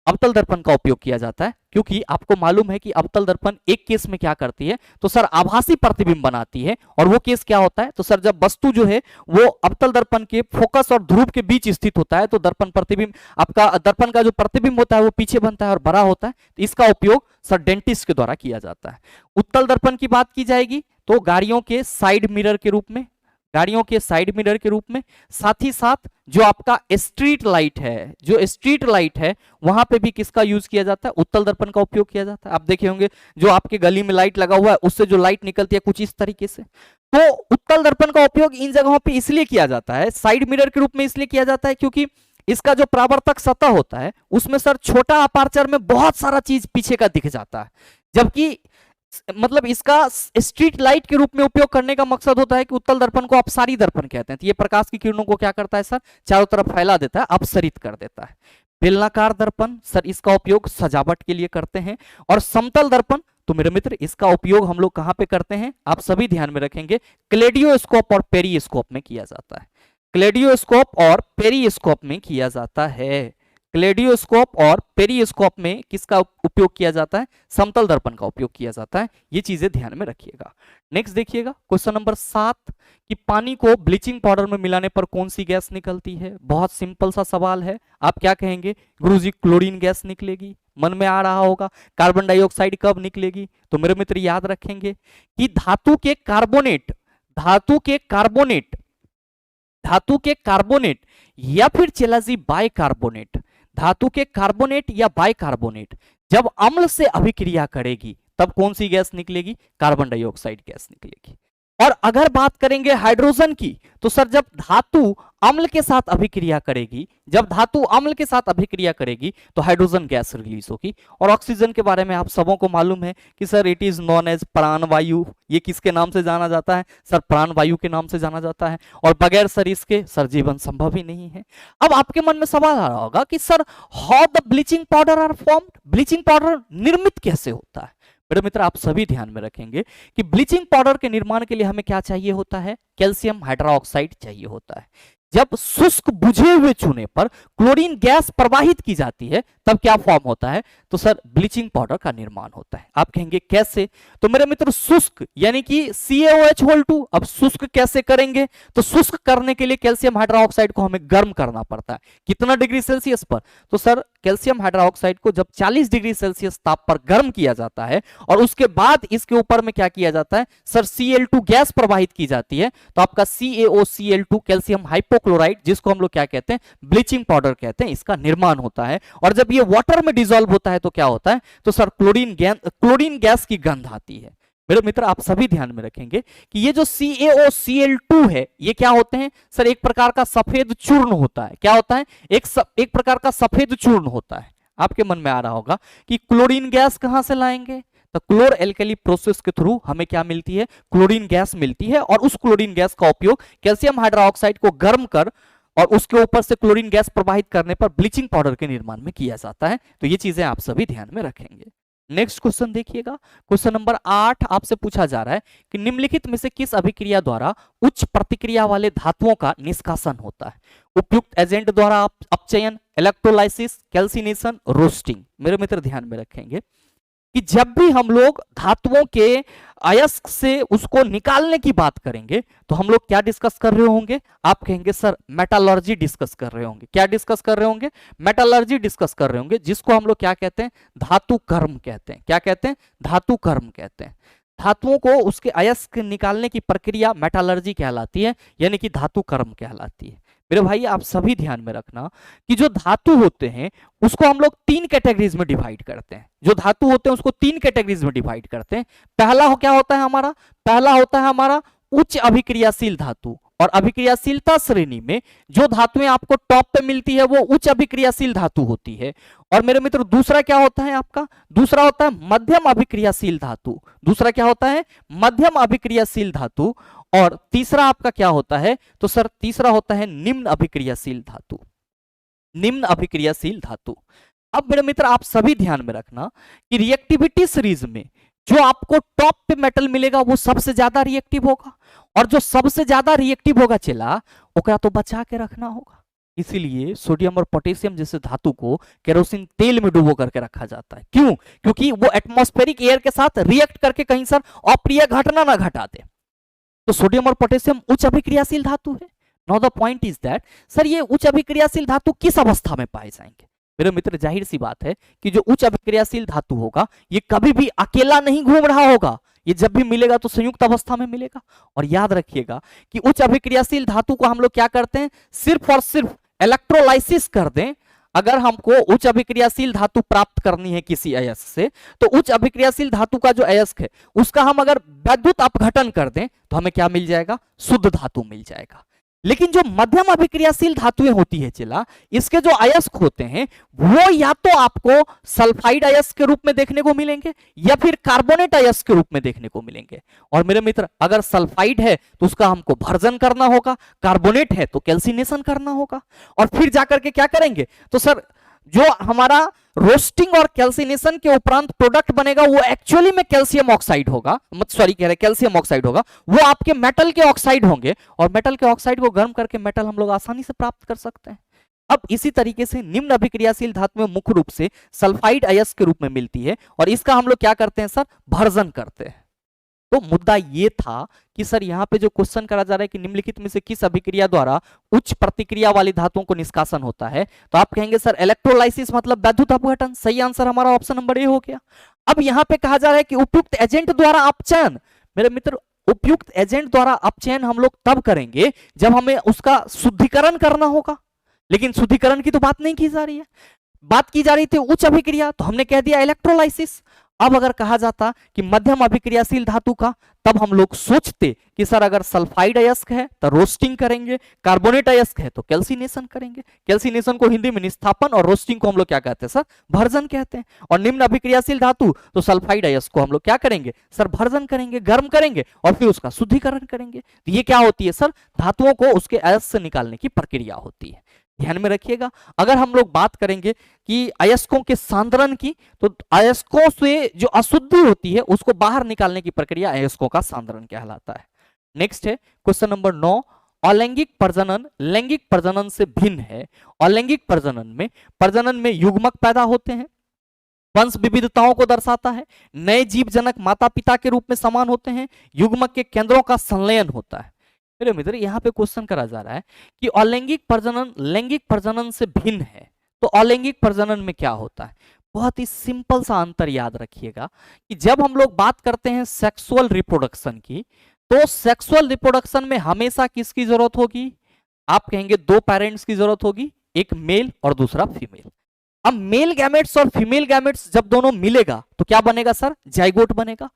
अवतल दर्पण का उपयोग किया जाता है। क्योंकि आपको मालूम है कि अवतल दर्पण एक केस में क्या करती है, तो सर आभासी प्रतिबिंब बनाती है। और वो केस क्या होता है, तो सर जब वस्तु जो है वो अवतल दर्पण के फोकस और ध्रुव के बीच स्थित होता है तो दर्पण प्रतिबिंब, आपका दर्पण का जो प्रतिबिंब होता है वो पीछे बनता है और बड़ा होता है। तो इसका उपयोग सर डेंटिस्ट के द्वारा किया जाता है। उत्तल दर्पण की बात की जाएगी तो गाड़ियों के साइड मिरर के रूप में, गाड़ियों के साइड मिरर के रूप में, साथ ही साथ जो आपका स्ट्रीट लाइट है, जो स्ट्रीट लाइट है वहां पे भी किसका यूज किया जाता है, उत्तल दर्पण का उपयोग किया जाता है। आप देखे होंगे जो आपके गली में लाइट लगा हुआ है उससे जो लाइट निकलती है कुछ इस तरीके से। तो उत्तल दर्पण का उपयोग इन जगहों पे इसलिए किया जाता है, साइड मिरर के रूप में इसलिए किया जाता है क्योंकि इसका जो परावर्तक सतह होता है उसमें सर छोटा अपर्चर में बहुत सारा चीज पीछे का दिख जाता है, जबकि मतलब इसका स्ट्रीट लाइट के रूप में उपयोग करने का मकसद होता है कि उत्तल दर्पण को अपसारी दर्पण कहते हैं। तो ये प्रकाश की किरणों को क्या करता है सर, चारों तरफ फैला देता है, अपसरित कर देता है। बेलनाकार दर्पण सर इसका उपयोग सजावट के लिए करते हैं। और समतल दर्पण तो मेरे मित्र इसका उपयोग हम लोग कहां पे करते हैं, आप सभी ध्यान में रखेंगे, क्लेडियोस्कोप और पेरिस्कोप में किया जाता है। क्लेडियोस्कोप और पेरिस्कोप में किया जाता है। क्लेडियोस्कोप और पेरिस्कोप में किसका उपयोग किया जाता है, समतल दर्पण का उपयोग किया जाता है। ये चीजें ध्यान में रखिएगा। नेक्स्ट देखिएगा क्वेश्चन नंबर 7 कि पानी को ब्लीचिंग पाउडर में मिलाने पर कौन सी गैस निकलती है। बहुत सिंपल सा सवाल है, आप क्या कहेंगे, गुरुजी क्लोरीन गैस निकलेगी। मन में आ रहा होगा कार्बन डाइऑक्साइड कब निकलेगी, तो मेरे मित्र याद रखेंगे कि धातु के कार्बोनेट या फिर चला जी बाइकार्बोनेट, धातु के कार्बोनेट या बाइकार्बोनेट जब अम्ल से अभिक्रिया करेगी तब कौन सी गैस निकलेगी, कार्बन डाइऑक्साइड गैस निकलेगी। और अगर बात करेंगे हाइड्रोजन की तो सर जब धातु अम्ल के साथ अभिक्रिया करेगी, जब धातु अम्ल के साथ अभिक्रिया करेगी तो हाइड्रोजन गैस रिलीज होगी। और ऑक्सीजन के बारे में आप सबों को मालूम है कि sir it is known as प्राणवायु। ये किसके नाम से जाना जाता है सर, प्राणवायु के नाम से जाना जाता है। और बगैर सर इसके सर जीवन संभव ही नहीं है। अब आपके मन में सवाल आ रहा होगा कि sir how the bleaching powder are formed, bleaching powder निर्मित कैसे होता है। मेरे मित्र आप सभी ध्यान में रखेंगे कि ब्लीचिंग पाउडर के निर्माण के लिए हमें क्या चाहिए होता है, कैल्शियम हाइड्रोक्साइड चाहिए होता है। जब शुष्क बुझे हुए चूने पर क्लोरीन गैस प्रवाहित की जाती है तब क्या फॉर्म होता है, तो सर ब्लीचिंग पाउडर का निर्माण होता है। आप कहेंगे कैसे, तो मेरे मित्र शुष्क यानी कि CaOH2। अब शुष्क कैसे करेंगे, तो शुष्क करने के लिए कैल्शियम हाइड्रोक्साइड को हमें गर्म करना पड़ता है। कितना डिग्री सेल्सियस पर, तो सर कैल्शियम हाइड्रोक्साइड को जब 40 डिग्री सेल्सियस ताप पर गर्म किया जाता है और उसके बाद इसके ऊपर में क्या किया जाता है सर, Cl2 गैस प्रवाहित की जाती है, तो आपका CaOCl2 कैल्शियम हाइपोक्लोराइड, जिसको हम लोग क्या कहते हैं, ब्लीचिंग पाउडर कहते हैं, इसका निर्माण होता है। और जब ये वाटर में डिसॉल्व होता है तो क्या होता है, तो सर क्लोरीन गैस की गंध आती है। मेरे मित्र आप सभी ध्यान में रखेंगे कि ये जो CaOCl2 है ये क्या होते हैं सर, एक प्रकार का सफेद चूर्ण होता है। क्या होता है, एक प्रकार का सफेद चूर्ण होता है। आपके मन में आ रहा होगा कि क्लोरीन गैस कहां से लाएंगे, तो क्लोर एल्कली प्रोसेस के थ्रू हमें क्या मिलती है, क्लोरीन गैस मिलती है, और उस क्लोरीन गैस का उपयोग कैल्शियम हाइड्रोक्साइड को गर्म कर और उसके ऊपर से क्लोरीन गैस प्रवाहित करने पर ब्लीचिंग पाउडर के निर्माण में किया जाता है। तो ये चीजें आप सभी ध्यान में रखेंगे। नेक्स्ट क्वेश्चन देखिएगा, क्वेश्चन नंबर 8 आपसे पूछा जा रहा है कि निम्नलिखित में से किस अभिक्रिया द्वारा उच्च प्रतिक्रिया वाले धातुओं का निष्कासन होता है? उपयुक्त एजेंट द्वारा अपचयन, इलेक्ट्रोलाइसिस, कैल्सिनेशन, रोस्टिंग। मेरे मित्र ध्यान में रखेंगे कि जब भी हम लोग धातुओं के अयस्क से उसको निकालने की बात करेंगे तो हम लोग क्या डिस्कस कर रहे होंगे? आप कहेंगे सर मेटालर्जी डिस्कस कर रहे होंगे। क्या डिस्कस कर रहे होंगे? मेटालर्जी डिस्कस कर रहे होंगे, जिसको हम लोग क्या कहते हैं? धातु कर्म कहते हैं। क्या कहते हैं? धातु कर्म कहते हैं। धातुओं को उसके अयस्क निकालने की प्रक्रिया मेटालर्जी कहलाती है, यानी कि धातु कर्म कहलाती है। मेरे भाई आप सभी ध्यान में रखना कि जो धातु होते हैं उसको हम लोग 3 कैटेगरीज में डिवाइड करते हैं। जो धातु होते हैं उसको 3 कैटेगरीज में डिवाइड करते हैं। पहला क्या होता है हमारा? पहला होता है हमारा उच्च अभिक्रियाशील धातु, और अभिक्रियाशीलता श्रेणी में जो धातुएं आपको टॉप पे मिलती है वो उच्च अभिक्रियाशील धातु होती है। और मेरे मित्र दूसरा क्या होता है आपका? दूसरा होता है मध्यम अभिक्रियाशील धातु। दूसरा क्या होता है? मध्यम अभिक्रियाशील धातु। और तीसरा आपका क्या होता है? तो सर तीसरा होता है निम्न अभिक्रियाशील धातु। निम्न अभिक्रियाशील धातु। अब मेरे मित्र आप सभी ध्यान में रखना कि रिएक्टिविटी सीरीज में जो आपको टॉप पे मेटल मिलेगा वो सबसे ज्यादा रिएक्टिव होगा, और जो सबसे ज्यादा रिएक्टिव होगा चला ओकरा तो बचा के रखना होगा। इसीलिए सोडियम और पोटेशियम जैसे धातु को केरोसिन तेल में डुबो करके रखा जाता है। क्यों? क्योंकि वो एटमॉस्फेरिक एयर के साथ रिएक्ट करके कहीं सर अप्रिय घटना ना घटा दे। तो सोडियम और पोटेशियम उच्च अभिक्रियाशील धातु है। Now the point is that sir ये उच्च अभिक्रियाशील धातु किस अवस्था में पाए जाएंगे? मेरे मित्र जाहिर सी बात है कि जो उच्च अभिक्रियाशील धातु होगा ये कभी भी अकेला नहीं घूम रहा होगा, ये जब भी मिलेगा तो संयुक्त अवस्था में मिलेगा। और याद रखिएगा कि उच्च अभिक्रियाशील धातु को हम लोग क्या करते हैं? सिर्फ और सिर्फ इलेक्ट्रोलाइसिस कर दें। अगर हमको उच्च अभिक्रियाशील धातु प्राप्त करनी है किसी अयस्क से, तो उच्च अभिक्रियाशील धातु का जो अयस्क है उसका हम अगर वैद्युत अपघटन कर दें तो हमें क्या मिल जाएगा? शुद्ध धातु मिल जाएगा। लेकिन जो मध्यम अभिक्रियाशील धातुएं होती है चिला, इसके जो अयस्क होते हैं वो या तो आपको सल्फाइड अयस्क के रूप में देखने को मिलेंगे या फिर कार्बोनेट अयस्क के रूप में देखने को मिलेंगे। और मेरे मित्र अगर सल्फाइड है तो उसका हमको भर्जन करना होगा, कार्बोनेट है तो कैल्सिनेशन करना होगा, और फिर जाकर के क्या करेंगे? तो सर जो हमारा रोस्टिंग और कैल्सिनेशन के उपरांत प्रोडक्ट बनेगा वो एक्चुअली में कैल्शियम ऑक्साइड होगा, कैल्शियम ऑक्साइड होगा, वो आपके मेटल के ऑक्साइड होंगे, और मेटल के ऑक्साइड को गर्म करके मेटल हम लोग आसानी से प्राप्त कर सकते हैं। अब इसी तरीके से निम्न अभिक्रियाशील धातु में मुख्य रूप से सल्फाइड अयस्क के रूप में मिलती है, और इसका हम लोग क्या करते हैं सर? भर्जन करते हैं। तो मुद्दा ये था कि सर यहाँ पे जो क्वेश्चन करा जा रहा है कि निम्नलिखित में से किस अभिक्रिया द्वारा उच्च प्रतिक्रिया वाली धातुओं को निष्कासन होता है, तो आप कहेंगे सर इलेक्ट्रोलाइसिस मतलब वैद्युत अपघटन। सही आंसर हमारा ऑप्शन नंबर ए हो गया। अब यहाँ पे कहा जा रहा है कि उपयुक्त एजेंट द्वारा अपचयन। मेरे मित्र उपयुक्त एजेंट द्वारा अपचयन हम लोग तब करेंगे जब हमें उसका शुद्धिकरण करना होगा, लेकिन शुद्धिकरण की तो बात नहीं की जा रही है। बात की जा रही थी उच्च अभिक्रिया, तो हमने कह दिया इलेक्ट्रोलाइसिस। अब अगर कहा जाता कि मध्यम अभिक्रियाशील धातु का, तब हम लोग सोचते कि सर अगर सल्फाइड अयस्क है तो रोस्टिंग करेंगे, कार्बोनेट अयस्क है तो कैल्सिनेशन करेंगे। कैल्सिनेशन को हिंदी में निस्थापन और रोस्टिंग को हम लोग क्या कहते हैं सर? भर्जन कहते हैं। और निम्न अभिक्रियाशील धातु तो सल्फाइड अयस्क को हम लोग क्या करेंगे सर? भर्जन करेंगे, गर्म करेंगे और फिर उसका शुद्धिकरण करेंगे। तो ये क्या होती है सर? धातुओं को उसके अयस्क से निकालने की प्रक्रिया होती है। ध्यान में रखिएगा। अगर हम लोग बात करेंगे कि अयस्कों के सांद्रण की, तो अयस्कों से जो अशुद्धि होती है उसको बाहर निकालने की प्रक्रिया अयस्कों का सांद्रण कहलाता है। नेक्स्ट है क्वेश्चन नंबर 9। अलैंगिक प्रजनन लैंगिक प्रजनन से भिन्न है। अलैंगिक प्रजनन में युग्मक पैदा होते हैं, वंश विविधताओं को दर्शाता है, नए जीव जनक माता पिता के रूप में समान होते हैं, युग्मक के केंद्रों का संलयन होता है। मेरे मित्र यहाँ पे क्वेश्चन करा जा रहा है कि अलैंगिक प्रजनन लैंगिक प्रजनन से भिन्न है, तो अलैंगिक प्रजनन में क्या होता है? बहुत ही सिंपल सा अंतर याद रखिएगा कि जब हम लोग बात करते हैं सेक्सुअल रिप्रोडक्शन की, तो सेक्सुअल रिप्रोडक्शन में हमेशा किसकी जरूरत होगी? आप कहेंगे 2 पेरेंट्स की जरूरत होगी, एक मेल और दूसरा फीमेल। अब मेल गैमेट्स और फीमेल गैमेट्स जब दोनों मिलेगा तो क्या बनेगा सर? जाइगोट बनेगा।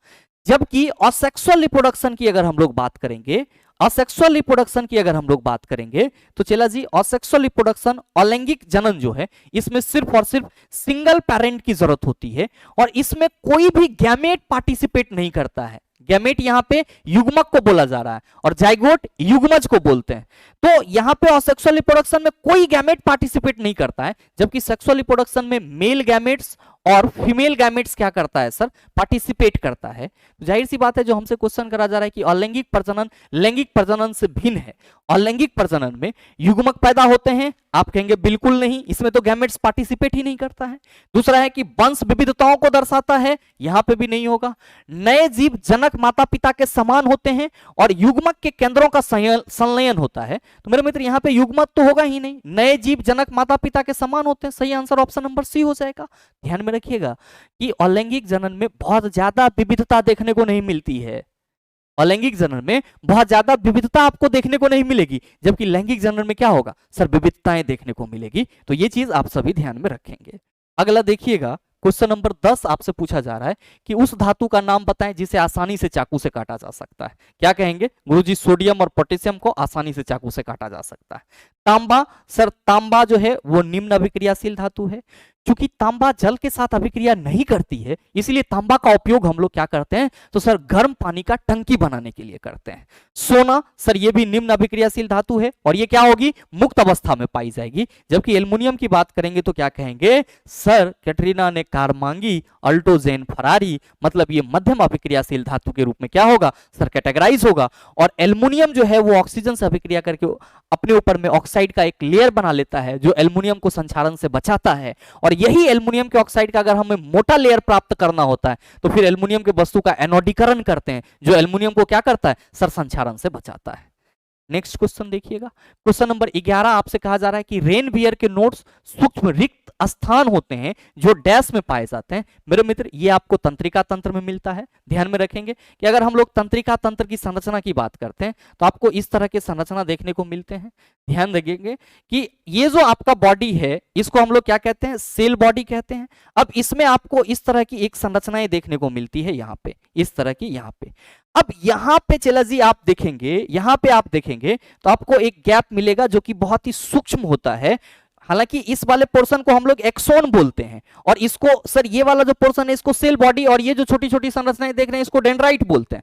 जबकि असेक्सुअल रिप्रोडक्शन की अगर हम लोग बात करेंगे, असेक्सुअल रिप्रोडक्शन की अगर हम लोग बात करेंगे तो चला जी, असेक्सुअल रिप्रोडक्शन अलैंगिक जनन जो है इसमें सिर्फ और सिर्फ सिंगल पेरेंट की जरूरत होती है और इसमें कोई भी गैमेट पार्टिसिपेट नहीं करता है। गैमेट यहां पे युग्मक को बोला जा रहा है और जाइगोट युग्मज को बोलते हैं। तो यहां पे असेक्सुअल रिप्रोडक्शन में कोई गैमेट पार्टिसिपेट नहीं करता है, जबकि सेक्सुअल रिप्रोडक्शन में मेल गैमेट्स और फीमेल गैमेट्स क्या करता है सर, पार्टिसिपेट करता है। तो जाहिर सी बात है जो हमसे क्वेश्चन करा जा रहा है कि अलैंगिक प्रजनन लैंगिक प्रजनन से भिन्न है। अलैंगिक प्रजनन में युग्मक पैदा होते हैं, आप कहेंगे बिल्कुल नहीं, इसमें तो गैमेट्स पार्टिसिपेट ही नहीं करता है। दूसरा है कि वंश विविधताओं को दर्शाता है, यहां पे भी नहीं होगा। नए जीव जनक माता पिता के समान होते हैं और युग्मक के केंद्रों का संलयन होता है। तो मेरे मित्र यहां पे युग्मक तो होगा ही नहीं, नए जीव जनक माता पिता के समान होते हैं। सही आंसर ऑप्शन नंबर सी हो जाएगा। ध्यान में रखिएगा कि अलैंगिक जनन में बहुत ज्यादा विविधता देखने को नहीं मिलती है। अलैंगिक जनन में बहुत ज्यादा विविधता आपको देखने को नहीं मिलेगी, जबकि लैंगिक जनन में क्या होगा सर, विविधताएं देखने को मिलेगी। तो ये चीज आप सभी ध्यान में रखेंगे। अगला देखिएगा, क्वेश्चन नंबर 10 आपसे पूछा जा रहा है कि उस धातु का नाम बताएं जिसे आसानी से चाकू से काटा जा सकता है। क्या कहेंगे गुरुजी, सोडियम और पोटेशियम को आसानी से चाकू से काटा जा सकता है। तांबा, सर तांबा जो है वो निम्न अभिक्रियाशील धातु है। क्योंकि तांबा जल के साथ अभिक्रिया नहीं करती है, इसलिए तांबा का उपयोग हम लोग क्या करते हैं तो सर गर्म पानी का टंकी बनाने के लिए करते हैं। सोना, सर ये भी निम्न अभिक्रियाशील धातु है और ये क्या होगी, मुक्त अवस्था में पाई जाएगी। जबकि एल्युमिनियम की बात करेंगे तो क्या कहेंगे सर, कैटरीना ने कार मांगी अल्टोजेन फरारी, मतलब ये मध्यम अभिक्रियाशील धातु के रूप में क्या होगा सर, कैटेगराइज होगा। और एल्युमिनियम जो है वो ऑक्सीजन से अभिक्रिया करके अपने ऊपर में ऑक्साइड का एक लेयर बना लेता है जो एल्युमिनियम को संक्षारण से बचाता है। और यही एल्युमिनियम के ऑक्साइड का अगर हमें मोटा लेयर प्राप्त करना होता है तो फिर एल्युमिनियम के वस्तु का एनोडीकरण करते हैं जो एल्युमिनियम को क्या करता है सर, संक्षारण से बचाता है। नेक्स्ट क्वेश्चन देखिएगा, क्वेश्चन नंबर 11 आपसे कहा जा रहा है कि रेन बियर के नोड्स सूक्ष्म रिक्त स्थान होते हैं जो डैश में पाए जाते हैं। मेरे मित्र ये आपको तंत्रिका तंत्र में मिलता है। ध्यान में रखेंगे कि अगर हम लोग तंत्रिका तंत्र की संरचना की बात करते हैं तो आपको इस तरह के संरचना देखने को मिलते हैं। ध्यान रखेंगे कि ये जो आपका बॉडी है इसको हम लोग क्या कहते हैं, सेल बॉडी कहते हैं। अब इसमें आपको इस तरह की एक संरचनाएं देखने को मिलती है, यहाँ पे इस तरह की, यहाँ पे। अब यहां पे चला जी आप देखेंगे, यहां पे आप देखेंगे तो आपको एक गैप मिलेगा जो कि बहुत ही सूक्ष्म होता है। हालांकि इस वाले पोर्शन को हम लोग एक्सोन बोलते हैं और इसको सर ये वाला जो पोर्शन है इसको सेल बॉडी और ये जो छोटी छोटी संरचनाएं देख रहे हैं इसको डेंड्राइट बोलते हैं।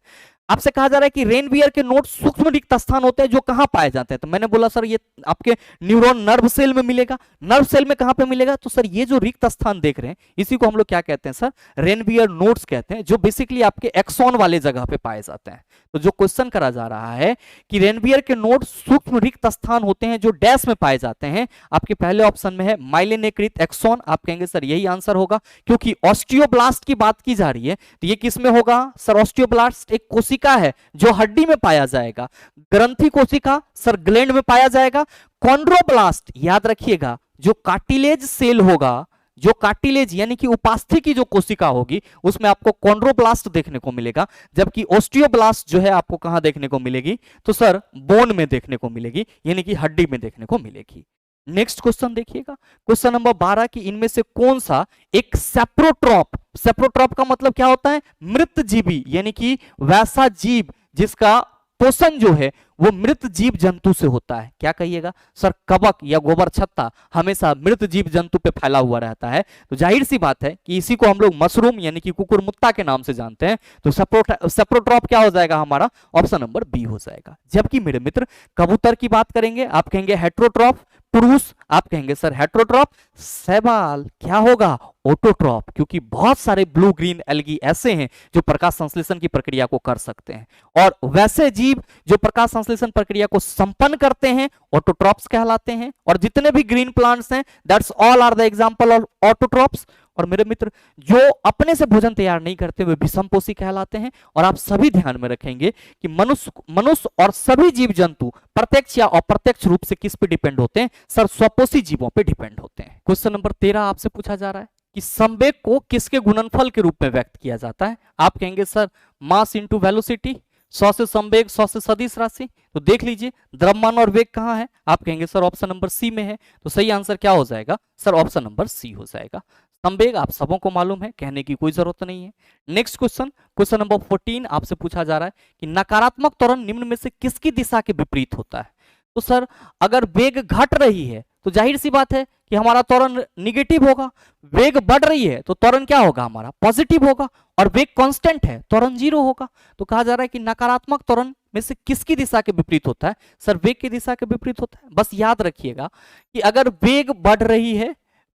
आपसे कहा जा रहा है कि रेन बियर के नोड सूक्ष्म रिक्त स्थान होते हैं जो कहां पाए जाते हैं, तो मैंने बोला सर ये आपके न्यूरॉन नर्व सेल में मिलेगा। नर्व सेल में कहां पे मिलेगा तो सर ये जो रिक्त स्थान देख रहे हैं इसी को हम लोग क्या कहते हैं सर, रेन बियर नोड्स कहते हैं, जो बेसिकली आपके एक्सॉन वाले जगह पे पाए जाते हैं। तो जो क्वेश्चन करा जा रहा है कि रेन बियर के नोड सूक्ष्म रिक्त स्थान होते हैं जो डैश में पाए जाते हैं, आपके पहले ऑप्शन में है माइलिनेकृत एक्सॉन। आप कहेंगे सर यही आंसर होगा क्योंकि ऑस्टियोब्लास्ट की बात की जा रही है तो ये किस में होगा सर, ऑस्टियोब्लास्ट एक कोशिका है जो हड्डी में पाया जाएगा। ग्रंथि कोशिका सर ग्लैंड में पाया जाएगा। कॉन्ड्रोब्लास्ट याद रखिएगा जो कार्टिलेज सेल होगा, जो कार्टिलेज यानी कि उपास्थि की जो कोशिका होगी उसमें आपको कॉन्ड्रोब्लास्ट देखने को मिलेगा। जबकि ऑस्टियोब्लास्ट जो है आपको कहां देखने को मिलेगी तो सर बोन में देखने को मिलेगी, यानी कि हड्डी में देखने को मिलेगी। नेक्स्ट क्वेश्चन देखिएगा, क्वेश्चन नंबर 12 की इनमें से कौन सा एक सेप्रोट्रॉप, सेप्रोट्रॉप का मतलब क्या होता है, मृत जीवी, यानी कि वैसा जीव जिसका पोषण जो है वो मृत जीव जंतु से होता है। क्या कहिएगा सर, कवक या गोबर छत्ता हमेशा मृत जीव जंतु पे फैला हुआ रहता है, तो जाहिर सी बात है कि इसी को हम लोग मशरूम यानी कि कुकुरमुत्ता के नाम से जानते हैं। तो सेप्रोट्रॉप क्या हो जाएगा हमारा, ऑप्शन नंबर बी हो जाएगा। जबकि मेरे मित्र कबूतर की बात करेंगे आप कहेंगे हेट्रोट्रॉप, पुरुष आप कहेंगे सर हेट्रोट्रॉप, सवाल क्या होगा ऑटोट्रॉप, क्योंकि बहुत सारे ब्लू ग्रीन एल्गी ऐसे हैं जो प्रकाश संश्लेषण की प्रक्रिया को कर सकते हैं और वैसे जीव जो प्रकाश संश्लेषण प्रक्रिया को संपन्न करते हैं ऑटोट्रॉप्स कहलाते हैं। और जितने भी ग्रीन प्लांट्स हैं that's all are the example of autotrophs. और मेरे मित्र जो अपने से भोजन तैयार नहीं करते वे विषमपोषी कहलाते हैं। और आप सभी ध्यान में रखेंगे कि मनुष्य और सभी जीव जंतु प्रत्यक्ष या अप्रत्यक्ष रूप से किस पे डिपेंड होते हैं सर, स्वपोषी जीवों पे डिपेंड होते हैं। क्वेश्चन नंबर 13 आपसे पूछा जा रहा है कि संवेग को किसके गुणनफल के रूप में व्यक्त किया जाता है। आप कहेंगे सर मास इंटू वेलोसिटी, 100 से संवेग 100 से सदिश राशि। तो देख लीजिए द्रव्यमान और वेग कहाँ है, आप कहेंगे सर ऑप्शन नंबर सी में है। तो सही आंसर क्या हो जाएगा सर, ऑप्शन नंबर सी हो जाएगा। संवेग आप सबों को मालूम है, कहने की कोई जरूरत नहीं है। नेक्स्ट क्वेश्चन, क्वेश्चन नंबर 14 आपसे पूछा जा रहा है कि नकारात्मक त्वरण निम्न में से किसकी दिशा के विपरीत होता है। तो सर अगर वेग घट रही है तो जाहिर सी बात है कि हमारा त्वरण निगेटिव होगा, वेग बढ़ रही है तो त्वरण क्या होगा, हमारा पॉजिटिव होगा, और वेग कांस्टेंट है त्वरण जीरो होगा। तो कहा जा रहा है कि नकारात्मक त्वरण में से किसकी दिशा के विपरीत होता है, सर वेग की दिशा के विपरीत होता है। बस याद रखिएगा कि अगर वेग बढ़ रही है,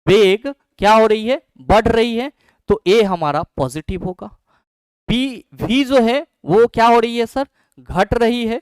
वेग क्या हो रही है, बढ़ रही है, तो ए हमारा पॉजिटिव होगा। भी जो है वो क्या हो रही है सर, घट रही है,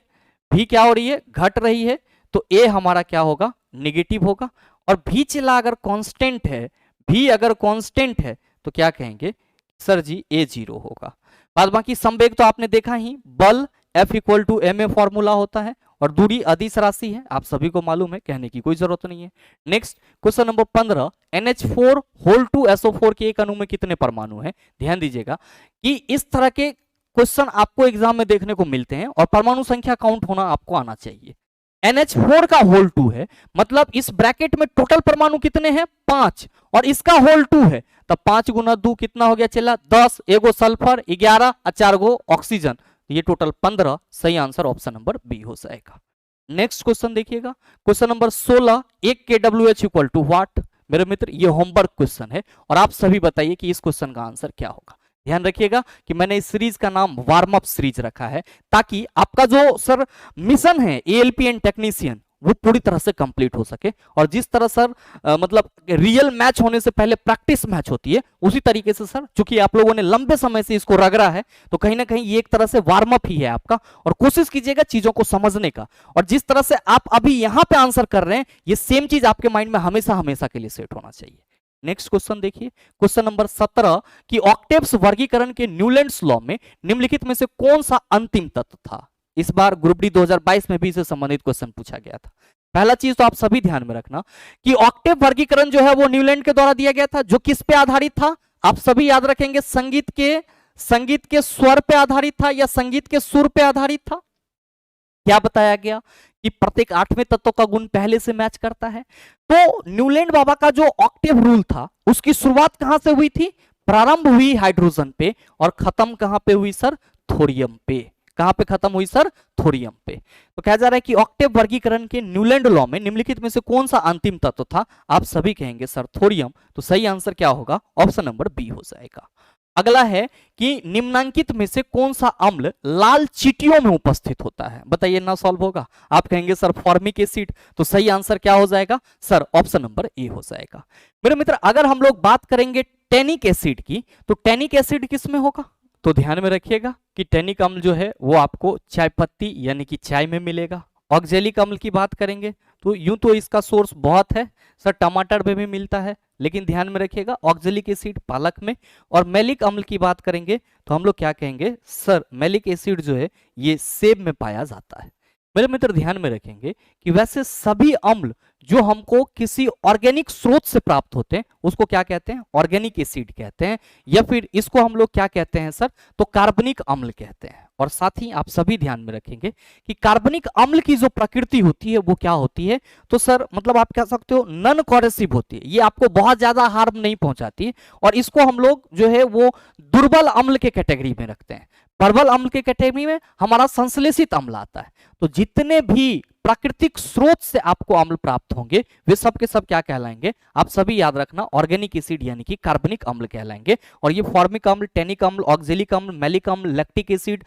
भी क्या हो रही है, घट रही है, तो ए हमारा क्या होगा, नेगेटिव होगा। और भी चिल्ला अगर कांस्टेंट है, भी अगर कांस्टेंट है तो क्या कहेंगे सर जी, ए जीरो होगा। बाद बाकी संवेग तो आपने देखा ही, बल F equal to M A formula होता है, और दूरी अदिश राशि है, आप सभी को मालूम है, कहने की कोई जरूरत नहीं है। Next question number 15, NH4 whole two SO4 के एक अणु में कितने परमाणु हैं। ध्यान दीजिएगा कि इस तरह के क्वेश्चन आपको एग्जाम में देखने को मिलते हैं, और परमाणु संख्या काउंट होना आपको आना चाहिए। NH4 का होल 2 है, मतलब इस ब्रैकेट में टोटल परमाणु कितने हैं, 5, और इसका होल 2 है, तब 5 गुना 2 कितना हो गया, चला 10, एगो सल्फर 11 और 4 गो ऑक्सीजन, ये टोटल 15। सही आंसर ऑप्शन नंबर बी हो जाएगा। नेक्स्ट क्वेश्चन देखिएगा, question number 16, 1 kWh equal to what. मेरे मित्र ये होमवर्क क्वेश्चन है, और आप सभी बताइए कि इस क्वेश्चन का आंसर क्या होगा। ध्यान रखिएगा कि मैंने इस सीरीज का नाम वार्म अप सीरीज रखा है, ताकि आपका जो सर मिशन है एएलपी एंड टेक्नीशियन वो पूरी तरह से कंप्लीट हो सके। और जिस तरह सर मतलब रियल मैच होने से पहले प्रैक्टिस मैच होती है, उसी तरीके से सर चूंकि आप लोगों ने लंबे समय से इसको रगड़ा है, तो कहीं ना कहीं ये एक तरह से वार्म अप ही है आपका, और कोशिश कीजिएगा चीजों को समझने का। और जिस तरह से आप अभी यहां पे आंसर कर रहे हैं, ये सेम चीज आपके माइंड में हमेशा हमेशा के लिए सेट होना चाहिए। नेक्स्ट क्वेश्चन देखिए, क्वेश्चन नंबर 17 कि ऑक्टेव्स वर्गीकरण के न्यूलैंड्स लॉ में निम्नलिखित में से कौन सा अंतिम तत्व था। इस बार ग्रुप डी 2022 में भी इससे संबंधित क्वेश्चन पूछा गया था। पहला चीज तो आप सभी ध्यान में रखना कि ऑक्टेव वर्गीकरण जो है वो न्यूलैंड के द्वारा दिया गया था, जो किस पे आधारित था, आप सभी याद रखेंगे, संगीत के स्वर पे आधारित था या संगीत के सुर पे आधारित था। क्या बताया गया कि प्रत्येक 8वें तत्व का गुण पहले से मैच करता है। तो न्यूलैंड बाबा का जो ऑक्टेव रूल था, उसकी शुरुआत कहां से हुई थी, प्रारंभ हुई हाइड्रोजन पे, और खत्म कहां पे हुई सर, थोरियम पे। कहां पे खत्म हुई सर, थोरियम पे। तो कहा जा रहा है कि ऑक्टेव वर्गीकरण के न्यूलैंड लॉ में निम्नलिखित में से कौन सा अंतिम तत्व था, आप सभी कहेंगे सर थोरियम। तो सही आंसर क्या होगा, ऑप्शन नंबर बी हो जाएगा। अगला है कि निम्नांकित में से कौन सा अम्ल लाल चीटियों में उपस्थित होता है, बताइए ना सॉल्व होगा। आप कहेंगे सर फॉर्मिक एसिड, तो सही आंसर क्या हो जाएगा सर, ऑप्शन नंबर ए हो जाएगा। मेरे मित्र अगर हम लोग बात करेंगे टैनिक एसिड की, तो टैनिक एसिड किस में होगा, तो ध्यान में रखिएगा कि टैनिक अम्ल जो है वो आपको चाय पत्ती यानी कि चाय में मिलेगा। ऑक्जेलिक अम्ल की बात करेंगे तो यूं तो इसका सोर्स बहुत है सर, टमाटर में भी मिलता है, लेकिन ध्यान में रखिएगा ऑक्जेलिक एसिड पालक में। और मैलिक अम्ल की बात करेंगे तो हम लोग क्या कहेंगे सर, मैलिक एसिड जो है ये सेब में पाया जाता है। मेरे मित्र ध्यान में रखेंगे कि वैसे सभी अम्ल जो हमको किसी ऑर्गेनिक स्रोत से प्राप्त होते हैं उसको क्या कहते हैं, ऑर्गेनिक एसिड कहते हैं, या फिर इसको हम लोग क्या कहते हैं सर, तो कार्बनिक अम्ल कहते हैं। और साथ ही आप सभी ध्यान में रखेंगे कि कार्बनिक अम्ल की जो प्रकृति होती है वो क्या होती है, तो सर मतलब आप कह सकते हो नॉन कॉरेसिव होती है, ये आपको बहुत ज्यादा हार्म नहीं पहुंचाती, और इसको हम लोग जो है वो दुर्बल अम्ल के कैटेगरी में रखते हैं। प्रबल अम्ल के कैटेगरी में हमारा संश्लेषित अम्ल आता है। तो जितने भी प्राकृतिक स्रोत से आपको अम्ल प्राप्त होंगे वे सब के सब क्या कहलाएंगे, आप सभी याद रखना ऑर्गेनिक एसिड यानी कि कार्बनिक अम्ल कहलाएंगे। और ये फॉर्मिक अम्ल, टैनिक अम्ल, ऑक्जेलिक अम्ल, मैलिक अम्ल, लैक्टिक एसिड,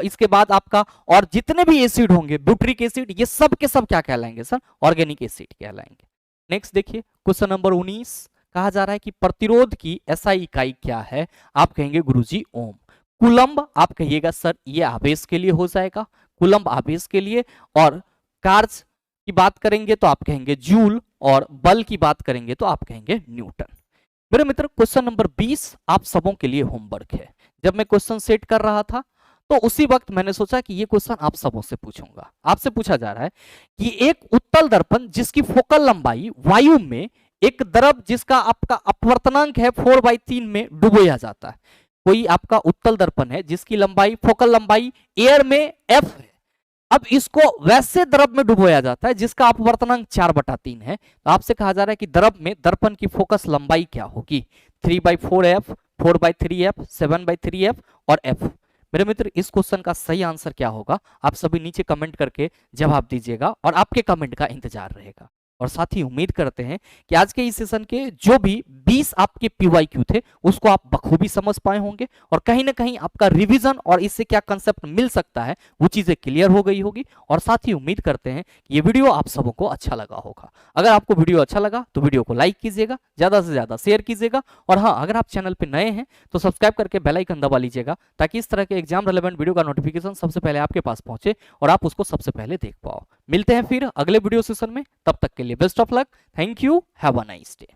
इसके बाद आपका और जितने भी एसिड होंगे, ब्यूट्रिक एसिड, ये सब के सब क्या कहलाएंगे सर, ऑर्गेनिक एसिड कहलाएंगे। नेक्स्ट देखिए क्वेश्चन नंबर 19, कहा जा रहा है कि प्रतिरोध की एसआई इकाई क्या है, आप कहेंगे गुरुजी ओम। कूलम्ब आप कहिएगा सर ये आवेश के लिए हो जाएगा, कूलम्ब आवेश के लिए। और कार्य की बात करेंगे तो आप कहेंगे जूल, और बल की बात करेंगे तो आप कहेंगे न्यूटन। मेरे मित्र क्वेश्चन नंबर 20 आप सबों के लिए होमवर्क है। जब मैं क्वेश्चन सेट कर रहा था तो उसी वक्त मैंने सोचा कि ये क्वेश्चन आप सबों से पूछूंगा। आपसे पूछा जा रहा है कि एक उत्तल दर्पण जिसकी फोकल लंबाई वायु में एक द्रव जिसका आपका अपवर्तनांक है 4/3 में डुबोया जाता है। कोई आपका उत्तल दर्पण है जिसकी लंबाई, फोकल लंबाई एयर में f है, अब इसको वैसे द्रव में डुबोया जाता है जिसका अपवर्तनांक 4/3 है। तो आपसे कहा जा रहा है कि द्रव में दर्पण की फोकस लंबाई क्या होगी, 3/4f, 4/3f, 7/3f और f। मेरे मित्र इस क्वेश्चन का सही आंसर क्या होगा, आप सभी नीचे कमेंट करके जवाब दीजिएगा और आपके कमेंट का इंतजार रहेगा। और साथ ही उम्मीद करते हैं कि आज के इस सेशन के जो भी 20 आपके पीवाईक्यू थे उसको आप बखूबी समझ पाए होंगे और कहीं ना कहीं आपका रिवीजन और इससे क्या कंसेप्ट मिल सकता है वो चीजें क्लियर हो गई होगी। और साथ ही उम्मीद करते हैं कि ये वीडियो आप सबों को अच्छा लगा होगा। अगर आपको वीडियो अच्छा लगा तो वीडियो को लाइक कीजिएगा, ज्यादा से ज्यादा शेयर कीजिएगा और हाँ, अगर आप चैनल पर नए हैं तो सब्सक्राइब करके बेल आइकन दबा लीजिएगा ताकि इस तरह के एग्जाम रिलेवेंट वीडियो का नोटिफिकेशन सबसे पहले आपके पास पहुंचे और आप उसको सबसे पहले देख पाओ। मिलते हैं फिर अगले वीडियो सेशन में, तब तक के लिए best of luck. Thank you, have a nice day.